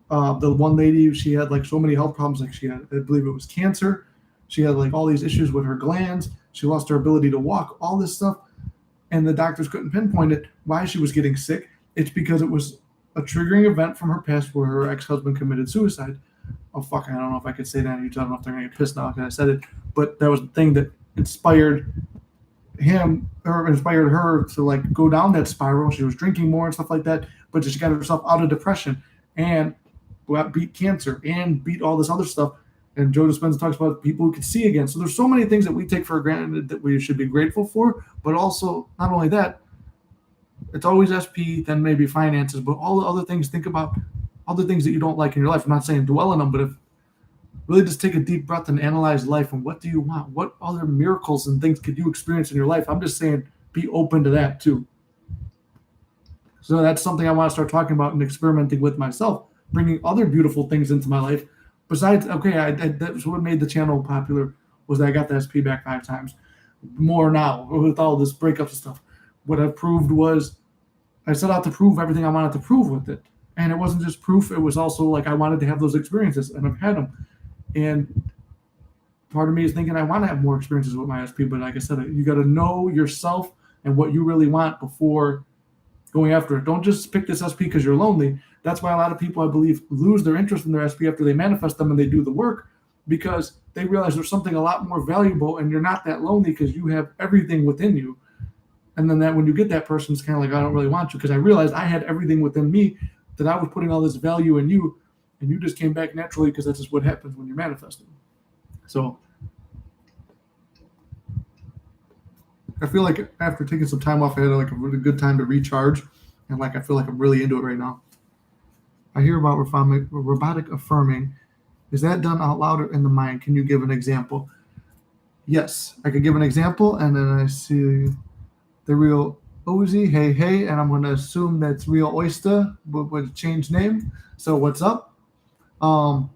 one lady, she had like so many health problems, like she had, I believe it was cancer. She had like all these issues with her glands. She lost her ability to walk, all this stuff. And the doctors couldn't pinpoint it, why she was getting sick. It's because it was a triggering event from her past where her ex-husband committed suicide. Oh, fuck, I don't know if I could say that on YouTube. I don't know if they're going to get pissed now because I said it. But that was the thing that inspired him or inspired her to like go down that spiral. She was drinking more and stuff like that, but she got herself out of depression and beat cancer and beat all this other stuff. And Joe Dispenza talks about people who can see again. So there's so many things that we take for granted that we should be grateful for, but also not only that, it's always SP, then maybe finances, but all the other things, think about other things that you don't like in your life. I'm not saying dwell on them, but if really just take a deep breath and analyze life and what do you want? What other miracles and things could you experience in your life? I'm just saying be open to that too. So that's something I want to start talking about and experimenting with myself, bringing other beautiful things into my life. Besides, okay, that's what made the channel popular was that I got the SP back 5 times. More now with all this breakups and stuff. What I proved was I set out to prove everything I wanted to prove with it. And it wasn't just proof. It was also like I wanted to have those experiences, and I've had them. And part of me is thinking I want to have more experiences with my SP. But like I said, you got to know yourself and what you really want before going after it. Don't just pick this SP because you're lonely. That's why a lot of people, I believe, lose their interest in their SP after they manifest them and they do the work, because they realize there's something a lot more valuable and you're not that lonely because you have everything within you. And then that when you get that person, it's kind of like, I don't really want you, because I realized I had everything within me, that I was putting all this value in you, and you just came back naturally because that's just what happens when you're manifesting. So I feel like after taking some time off, I had like a really good time to recharge, and I feel like I'm really into it right now. I hear about robotic affirming Is that done out loud or in the mind? Can you give an example? Yes, I could give an example, and then I see the real Ozy, hey, hey, and I'm going to assume that's real Oyster with a changed name. So what's up? Um,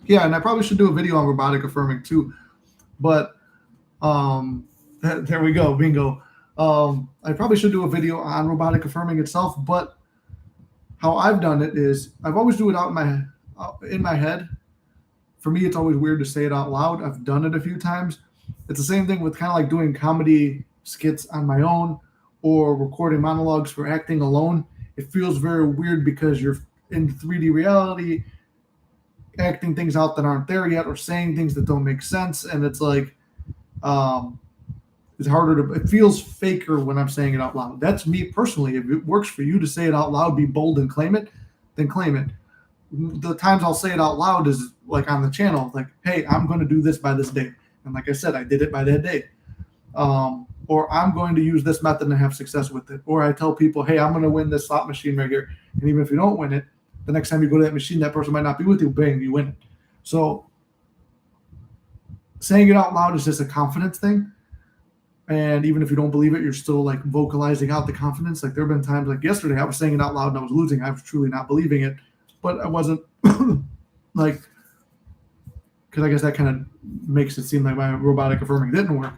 yeah, and I probably should do a video on robotic affirming too, but there we go, bingo. I probably should do a video on robotic affirming itself, but how I've done it is I've always do it in my head. For me, it's always weird to say it out loud. I've done it a few times. It's the same thing with kind of like doing comedy skits on my own or recording monologues for acting alone. It feels very weird because you're in 3D reality, acting things out that aren't there yet or saying things that don't make sense. And it's like, um, it's harder to, it feels faker when I'm saying it out loud. That's me personally. If it works for you to say it out loud, be bold and claim it, then claim it. The times I'll say it out loud is like on the channel, like, hey, I'm going to do this by this day. And like I said, I did it by that day. Or I'm going to use this method and have success with it. Or I tell people, hey, I'm going to win this slot machine right here. And even if you don't win it, the next time you go to that machine, that person might not be with you, bang, you win it. So saying it out loud is just a confidence thing. And even if you don't believe it, you're still like vocalizing out the confidence. Like there have been times like yesterday, I was saying it out loud and I was losing. I was truly not believing it, but I wasn't like, because I guess that kind of makes it seem like my robotic affirming didn't work.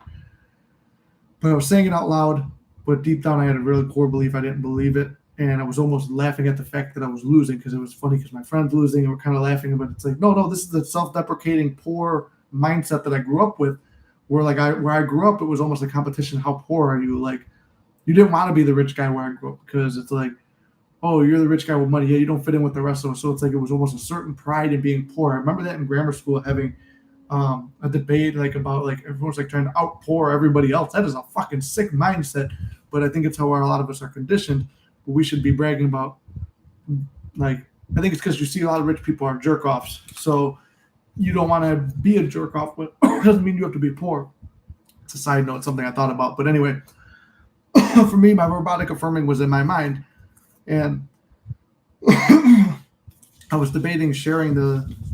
But I was saying it out loud, but deep down I had a really core belief I didn't believe it. And I was almost laughing at the fact that I was losing because it was funny because my friend's losing and we're kind of laughing. But it's like, no, this is the self-deprecating, poor mindset that I grew up with. Where I grew up, it was almost a competition. How poor are you? Like, you didn't want to be the rich guy where I grew up because it's like, oh, you're the rich guy with money. Yeah, you don't fit in with the rest of us. So it's like it was almost a certain pride in being poor. I remember that in grammar school having a debate like about like everyone's like trying to outpour everybody else. That is a fucking sick mindset. But I think it's how a lot of us are conditioned. But we should be bragging about like I think it's because you see a lot of rich people are jerk offs. So you don't want to be a jerk off, but it doesn't mean you have to be poor. It's a side note, something I thought about. But anyway, for me, my robotic affirming was in my mind. And I was debating sharing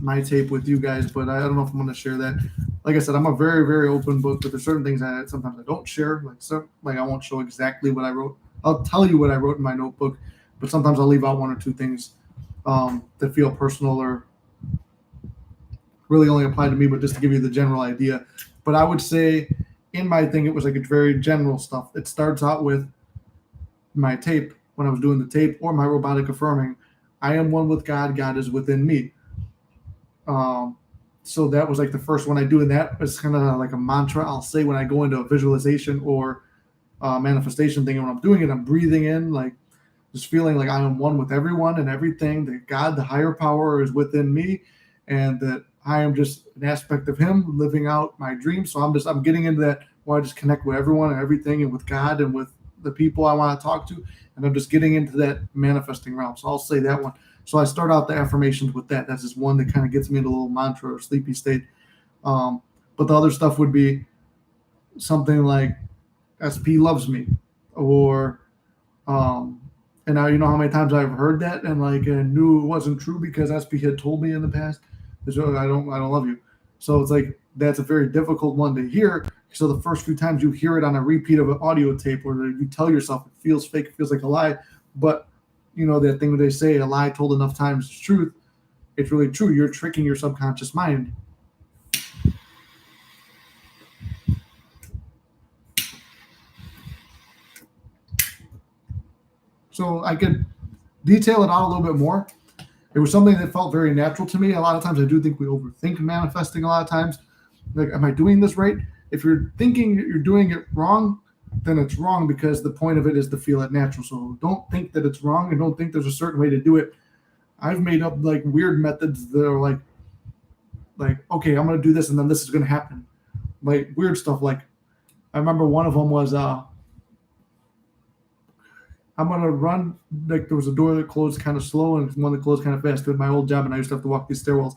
my tape with you guys, but I don't know if I'm going to share that. Like I said, I'm a very, very open book, but there's certain things sometimes I don't share. Like I won't show exactly what I wrote. I'll tell you what I wrote in my notebook, but sometimes I'll leave out one or two things that feel personal or really only apply to me, but just to give you the general idea. But I would say in my thing, it was like a very general stuff. It starts out with my tape when I was doing the tape or my robotic affirming. I am one with God. God is within me. So that was like the first one I do. And that was kind of like a mantra I'll say when I go into a visualization or manifestation thing. And when I'm doing it, I'm breathing in, like just feeling like I am one with everyone and everything, that God, the higher power, is within me, and that I am just an aspect of him living out my dreams. So I'm getting into that where I just connect with everyone and everything and with God and with the people I want to talk to. And I'm just getting into that manifesting realm. So I'll say that one. So I start out the affirmations with that. That's just one that kind of gets me into a little mantra or sleepy state. But the other stuff would be something like SP loves me, or and now you know how many times I've heard that and like and knew it wasn't true because SP had told me in the past. I don't love you. So it's like that's a very difficult one to hear. So the first few times you hear it on a repeat of an audio tape, or you tell yourself it feels fake, it feels like a lie. But you know that thing where they say a lie told enough times is truth. It's really true. You're tricking your subconscious mind. So I could detail it out a little bit more. It was something that felt very natural to me. A lot of times I do think we overthink manifesting a lot of times. Like, am I doing this right? If you're thinking you're doing it wrong, then it's wrong because the point of it is to feel it natural. So don't think that it's wrong and don't think there's a certain way to do it. I've made up like weird methods that are like, okay, I'm going to do this and then this is going to happen. Like weird stuff. Like I remember one of them was, I'm going to run, like there was a door that closed kind of slow and one that closed kind of fast at my old job, and I used to have to walk these stairwells.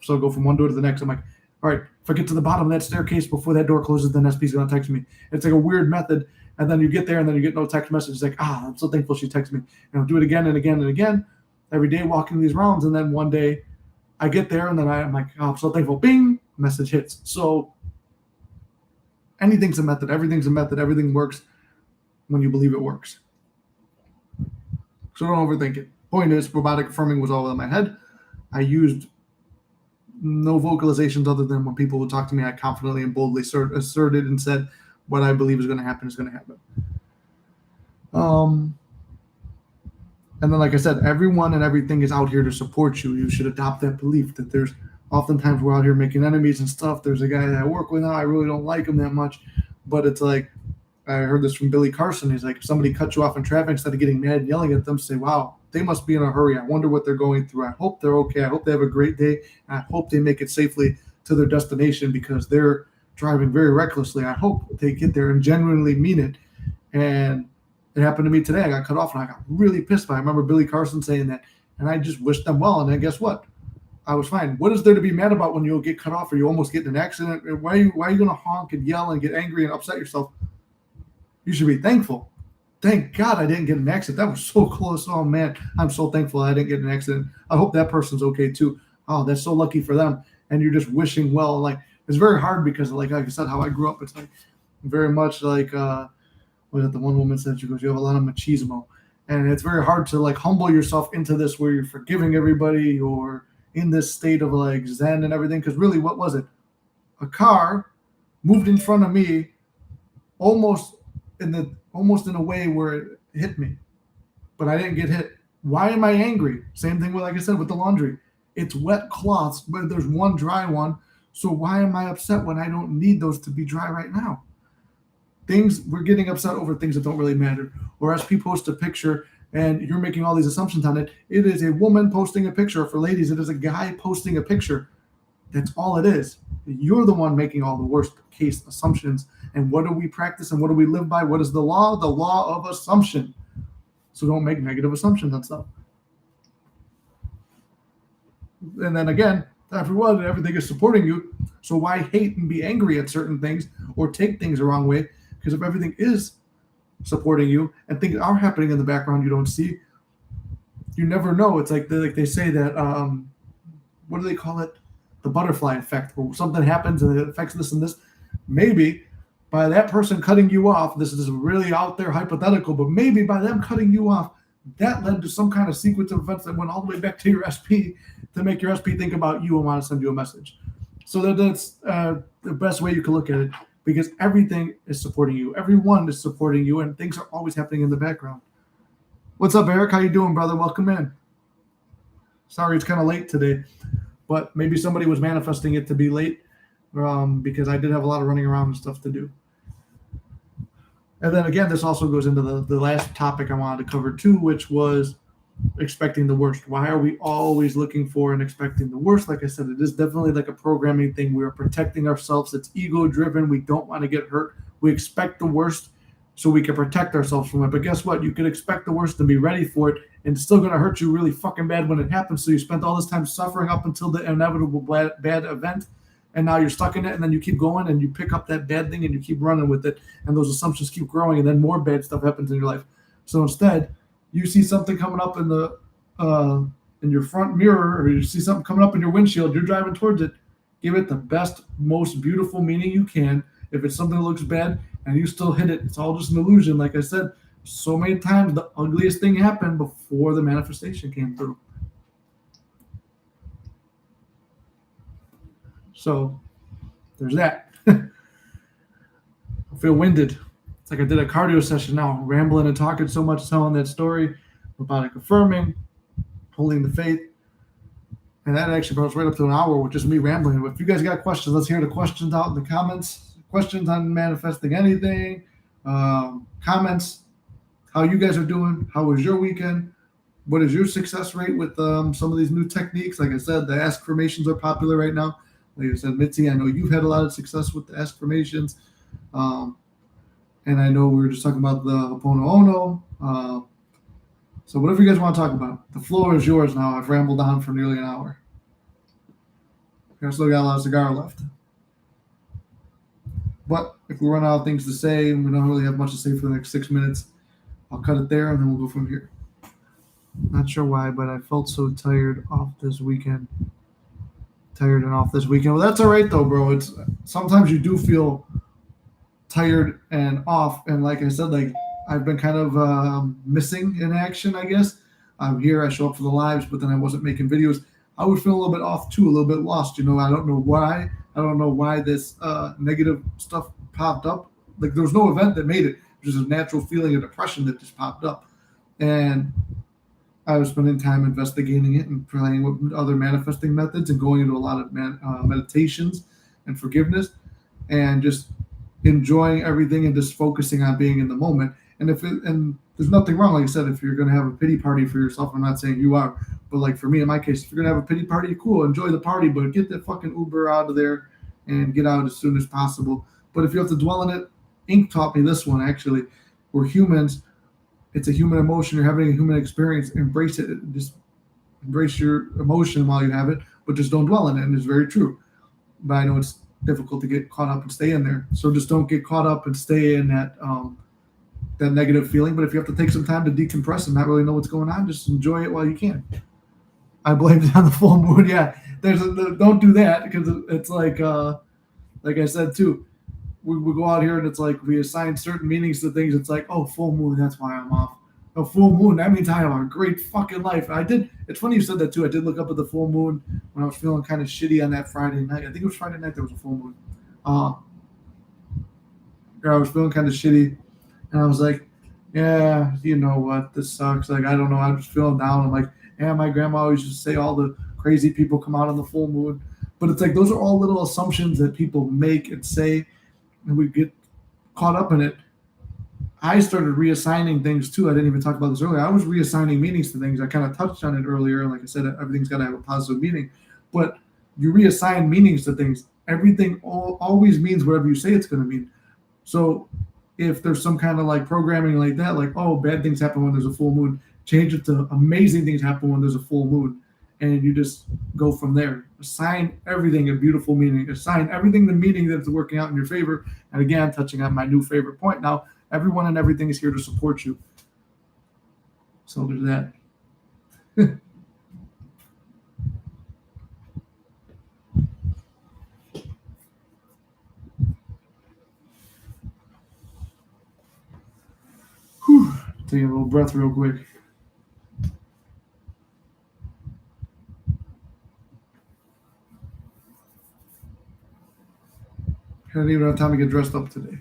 So I go from one door to the next. I'm like, all right, if I get to the bottom of that staircase before that door closes, then SP's going to text me. It's like a weird method. And then you get there and then you get no text message. It's like, I'm so thankful she texted me. And I'll do it again and again and again. every day walking these rounds. And then one day I get there and then I'm like, oh, I'm so thankful. Bing, message hits. So anything's a method. Everything's a method. Everything works when you believe it works. So don't overthink it. Point is, robotic affirming was all in my head. I used no vocalizations other than when people would talk to me, I confidently and boldly asserted and said, what I believe is going to happen is going to happen. And then, like I said, everyone and everything is out here to support you. You should adopt that belief that there's oftentimes we're out here making enemies and stuff. There's a guy that I work with now. I really don't like him that much, but it's like, I heard this from Billy Carson. He's like, if somebody cuts you off in traffic, instead of getting mad and yelling at them, say, wow, they must be in a hurry. I wonder what they're going through. I hope they're okay. I hope they have a great day. And I hope they make it safely to their destination because they're driving very recklessly. I hope they get there and genuinely mean it. And it happened to me today. I got cut off and I got really pissed by it. I remember Billy Carson saying that, and I just wished them well. And then guess what? I was fine. What is there to be mad about when you'll get cut off or you almost get in an accident? Why are you going to honk and yell and get angry and upset yourself? You should be thankful. Thank God I didn't get an accident. That was so close. Oh, man, I'm so thankful I didn't get an accident. I hope that person's okay, too. Oh, that's so lucky for them. And you're just wishing well. Like, it's very hard because, like I said, how I grew up, it's like very much like what the one woman said? She goes, you have a lot of machismo. And it's very hard to, like, humble yourself into this where you're forgiving everybody or in this state of, like, zen and everything. Because really, what was it? A car moved in front of me almost in a way where it hit me, but I didn't get hit. Why am I angry? Same thing with, like I said, with the laundry. It's wet cloths, but there's one dry one. So why am I upset when I don't need those to be dry right now? We're getting upset over things that don't really matter. Or SP posts a picture and you're making all these assumptions on it. It is a woman posting a picture. For ladies, it is a guy posting a picture. That's all it is. You're the one making all the worst case assumptions. And what do we practice and what do we live by? What is the law? The law of assumption. So don't make negative assumptions on stuff. And then again, everyone, everything is supporting you. So why hate and be angry at certain things or take things the wrong way? Because if everything is supporting you and things are happening in the background you don't see, you never know. It's like they say that, what do they call it? The butterfly effect, where something happens and it affects this and this. Maybe by that person cutting you off, this is really out there hypothetical, but maybe by them cutting you off, that led to some kind of sequence of events that went all the way back to your SP to make your SP think about you and want to send you a message. So that's the best way you can look at it, because everything is supporting you. Everyone is supporting you, and things are always happening in the background. What's up, Eric? How you doing, brother? Welcome in. Sorry it's kind of late today, but maybe somebody was manifesting it to be late because I did have a lot of running around and stuff to do. And then again, this also goes into the last topic I wanted to cover too, which was expecting the worst. Why are we always looking for and expecting the worst? Like I said, it is definitely like a programming thing. We are protecting ourselves. It's ego driven. We don't want to get hurt. We expect the worst so we can protect ourselves from it. But guess what? You can expect the worst and be ready for it, and it's still going to hurt you really fucking bad when it happens. So you spent all this time suffering up until the inevitable bad event, and now you're stuck in it, and then you keep going and you pick up that bad thing and you keep running with it, and those assumptions keep growing, and then more bad stuff happens in your life. So instead, you see something coming up in your front mirror, or you see something coming up in your windshield, you're driving towards it, give it the best, most beautiful meaning you can. If it's something that looks bad and you still hit it, it's all just an illusion. Like I said, so many times the ugliest thing happened before the manifestation came through. So there's that. I feel winded. It's like I did a cardio session now, rambling and talking so much, telling that story, robotic affirming, holding the faith. And that actually brought us right up to an hour with just me rambling. If you guys got questions, let's hear the questions out in the comments. Questions on manifesting anything, comments, how you guys are doing, how was your weekend, what is your success rate with some of these new techniques. Like I said, the askformations are popular right now. Like I said, Mitzi, I know you've had a lot of success with the askformations. And I know we were just talking about the Ho'oponopono. So whatever you guys want to talk about, the floor is yours now. I've rambled on for nearly an hour. I still got a lot of cigar left. But if we run out of things to say and we don't really have much to say for the next 6 minutes, I'll cut it there and then we'll go from here. Not sure why, but I felt so tired off this weekend. Tired and off this weekend. Well, that's all right though, bro. It's sometimes you do feel tired and off, and like I said, like I've been kind of missing in action. I guess I'm here. I show up for the lives, but then I wasn't making videos. I was feeling a little bit off too, a little bit lost. I don't know why. I don't know why this negative stuff popped up. Like there was no event that made it. It was just a natural feeling of depression that just popped up, and I was spending time investigating it and playing with other manifesting methods and going into a lot of meditations and forgiveness and just enjoying everything and just focusing on being in the moment. And there's nothing wrong, like I said, if you're gonna have a pity party for yourself. I'm not saying you are, but like for me, in my case, if you're gonna have a pity party, cool, enjoy the party, but get that fucking Uber out of there and get out as soon as possible. But if you have to dwell in it, Ink taught me this one actually. We're humans. It's a human emotion. You're having a human experience. Embrace it. Just embrace your emotion while you have it, but just don't dwell in it. And it's very true. But I know it's difficult to get caught up and stay in there. So just don't get caught up and stay in that negative feeling. But if you have to take some time to decompress and not really know what's going on, just enjoy it while you can. I blamed it on the full moon. Yeah, don't do that because it's like I said too. We go out here and it's like we assign certain meanings to things. It's like, oh, full moon, that's why I'm off. A full moon, that means I have a great fucking life. I did. It's funny you said that too. I did look up at the full moon when I was feeling kind of shitty on that Friday night. I think it was Friday night there was a full moon. Uh, I was feeling kind of shitty, and I was like, yeah, you know what, this sucks. Like I don't know, I'm just feeling down. I'm like, yeah, my grandma always used to say all the crazy people come out on the full moon, but it's like those are all little assumptions that people make and say, and we get caught up in it. I started reassigning things too. I didn't even talk about this earlier. I was reassigning meanings to things. I kind of touched on it earlier. Like I said, everything's got to have a positive meaning, but you reassign meanings to things. Everything always means whatever you say it's going to mean. So if there's some kind of like programming like that, like, oh, bad things happen when there's a full moon, change it to amazing things happen when there's a full moon. And you just go from there. Assign everything a beautiful meaning. Assign everything the meaning that's working out in your favor. And again, touching on my new favorite point now, everyone and everything is here to support you. So there's that. Whew. Taking a little breath real quick. I didn't even have time to get dressed up today.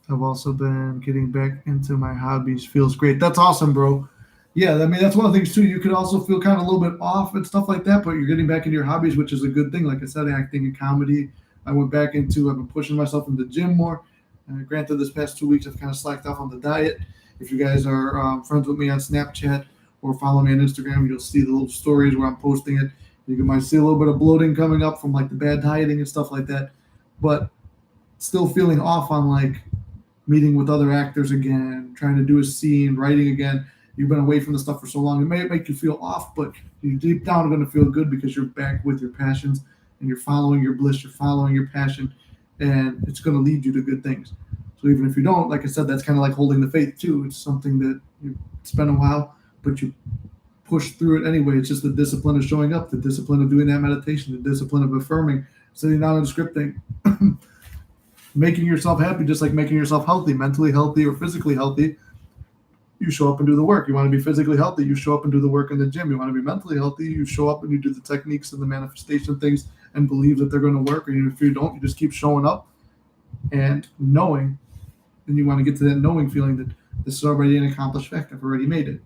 I've also been getting back into my hobbies. Feels great. That's awesome, bro. Yeah, I mean that's one of the things too. You could also feel kind of a little bit off and stuff like that, but you're getting back into your hobbies, which is a good thing. Like I said, acting and comedy. I went back into. I've been pushing myself in the gym more. Granted, this past 2 weeks I've kind of slacked off on the diet. If you guys are friends with me on Snapchat or follow me on Instagram, you'll see the little stories where I'm posting it. You might see a little bit of bloating coming up from like the bad dieting and stuff like that, but still feeling off on like meeting with other actors again, trying to do a scene, writing again. You've been away from the stuff for so long. It may make you feel off, but you deep down are going to feel good because you're back with your passions and you're following your bliss, you're following your passion, and it's going to lead you to good things. So even if you don't, like I said, that's kind of like holding the faith too. It's something that it's been a while, but you push through it anyway. It's just the discipline of showing up, the discipline of doing that meditation, the discipline of affirming, sitting down and scripting. Making yourself happy, just like making yourself healthy, mentally healthy or physically healthy. You show up and do the work. You want to be physically healthy, you show up and do the work in the gym. You want to be mentally healthy, you show up and you do the techniques and the manifestation things and believe that they're going to work. And if you don't, you just keep showing up and knowing. And you want to get to that knowing feeling that this is already an accomplished fact. I've already made it.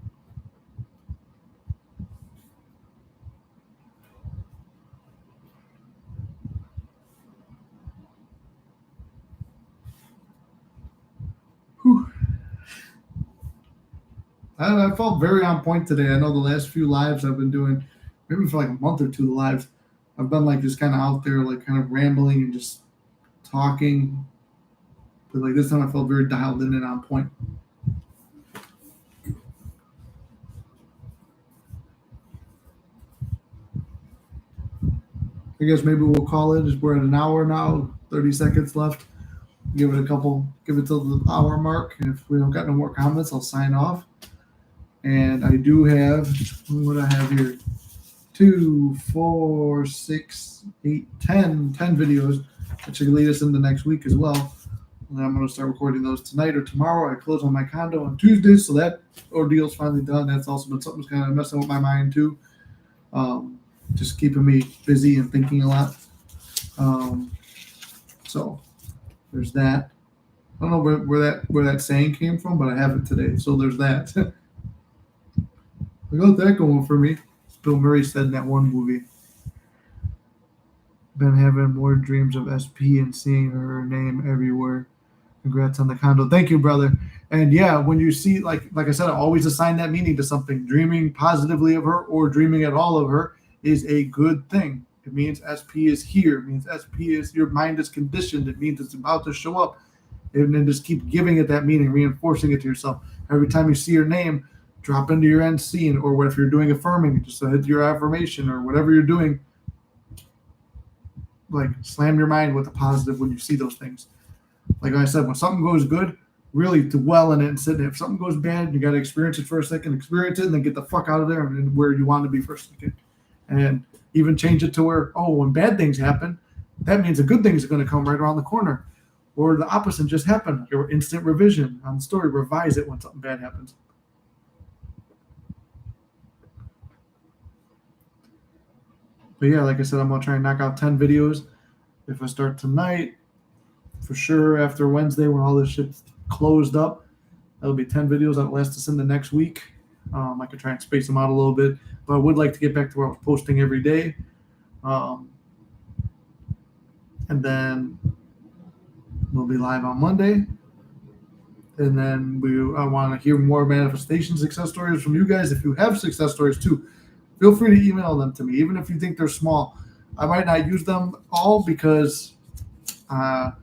Whew. I felt very on point today. I know the last few lives I've been doing, maybe for like a month or two, the lives, I've been like just kind of out there, like kind of rambling and just talking. But like this time I felt very dialed in and on point. I guess maybe we'll call it. We're at an hour now, 30 seconds left. Give it till the hour mark. If we don't got no more comments, I'll sign off. And I do have, what do I have here? 2, 4, 6, 8, 10 videos, which should lead us into next week as well. And I'm going to start recording those tonight or tomorrow. I close on my condo on Tuesday, so that ordeal's finally done. That's also been something that's kind of messing with my mind too. Just keeping me busy and thinking a lot. So there's that. I don't know where that saying came from, but I have it today. So there's that. I got that going for me. Bill Murray said in that one movie. Been having more dreams of SP and seeing her name everywhere. Congrats on the condo. Thank you, brother. And yeah, when you see, like I said, I always assign that meaning to something. Dreaming positively of her or dreaming at all of her is a good thing. It means SP is here. It means SP is, your mind is conditioned. It means it's about to show up. And then just keep giving it that meaning, reinforcing it to yourself. Every time you see your name, drop into your end scene, or what if you're doing affirming, just hit your affirmation or whatever you're doing. Like, slam your mind with a positive when you see those things. Like I said, when something goes good, really dwell in it and sit in it. If something goes bad, you got to experience it for a second, experience it, and then get the fuck out of there and where you want to be for a second. And even change it to where, when bad things happen, that means a good thing is going to come right around the corner. Or the opposite just happened. Your instant revision on the story. Revise it when something bad happens. But yeah, like I said, I'm going to try and knock out 10 videos. If I start tonight, for sure after Wednesday when all this shit's closed up, that'll be 10 videos that'll last us into next week. I could try and space them out a little bit, but I would like to get back to where I was posting every day. And then we'll be live on Monday. And then I want to hear more manifestation success stories from you guys. If you have success stories too, feel free to email them to me, even if you think they're small. I might not use them all because I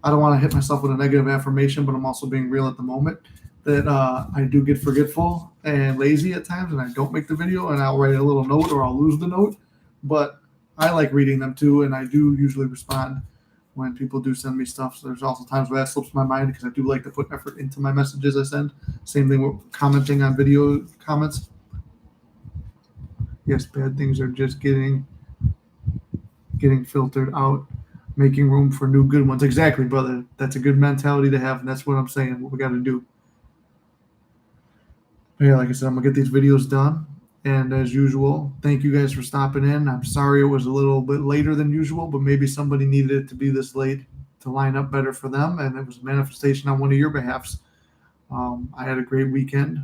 don't want to hit myself with a negative affirmation, but I'm also being real at the moment that I do get forgetful and lazy at times, and I don't make the video, and I'll write a little note or I'll lose the note. But I like reading them too, and I do usually respond when people do send me stuff. So there's also times where that slips my mind because I do like to put effort into my messages I send. Same thing with commenting on video comments. Yes, bad things are just getting filtered out, making room for new good ones. Exactly, brother. That's a good mentality to have, and that's what I'm saying, what we got to do. But yeah, like I said, I'm going to get these videos done. And as usual, thank you guys for stopping in. I'm sorry it was a little bit later than usual, but maybe somebody needed it to be this late to line up better for them, and it was a manifestation on one of your behalfs. I had a great weekend,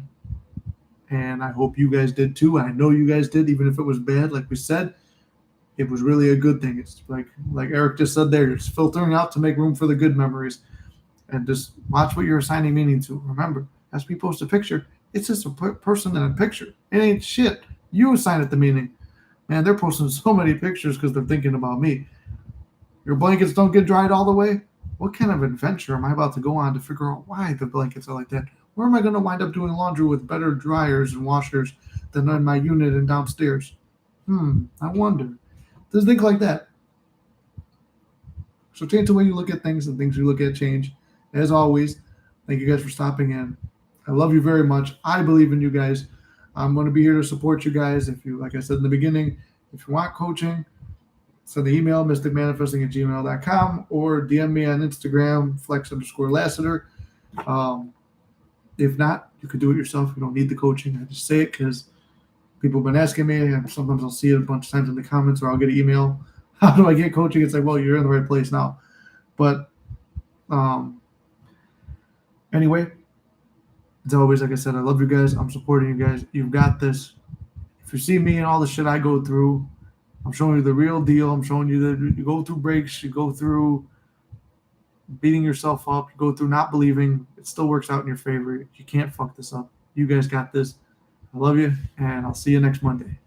and I hope you guys did too. I know you guys did, even if it was bad. Like we said, it was really a good thing. It's like Eric just said there, it's filtering out to make room for the good memories. And just watch what you're assigning meaning to. Remember, as we post a picture, it's just a person in a picture. It ain't shit. You assign it the meaning. Man, they're posting so many pictures because they're thinking about me. Your blankets don't get dried all the way? What kind of adventure am I about to go on to figure out why the blankets are like that? Where am I going to wind up doing laundry with better dryers and washers than in my unit and downstairs? I wonder. Just think like that. So change the way you look at things, and things you look at change. As always, thank you guys for stopping in. I love you very much. I believe in you guys. I'm going to be here to support you guys. If you, like I said in the beginning, if you want coaching, send the email, mysticmanifesting@gmail.com, or DM me on Instagram, flex_Lassiter. If not, you could do it yourself. You don't need the coaching. I just say it because people have been asking me, and sometimes I'll see it a bunch of times in the comments, or I'll get an email. How do I get coaching? It's like, well, you're in the right place now. But anyway, as always, like I said, I love you guys. I'm supporting you guys. You've got this. If you see me and all the shit I go through, I'm showing you the real deal. I'm showing you that you go through breaks, you go through beating yourself up, you go through not believing. It still works out in your favor. You can't fuck this up. You guys got this. I love you, and I'll see you next Monday.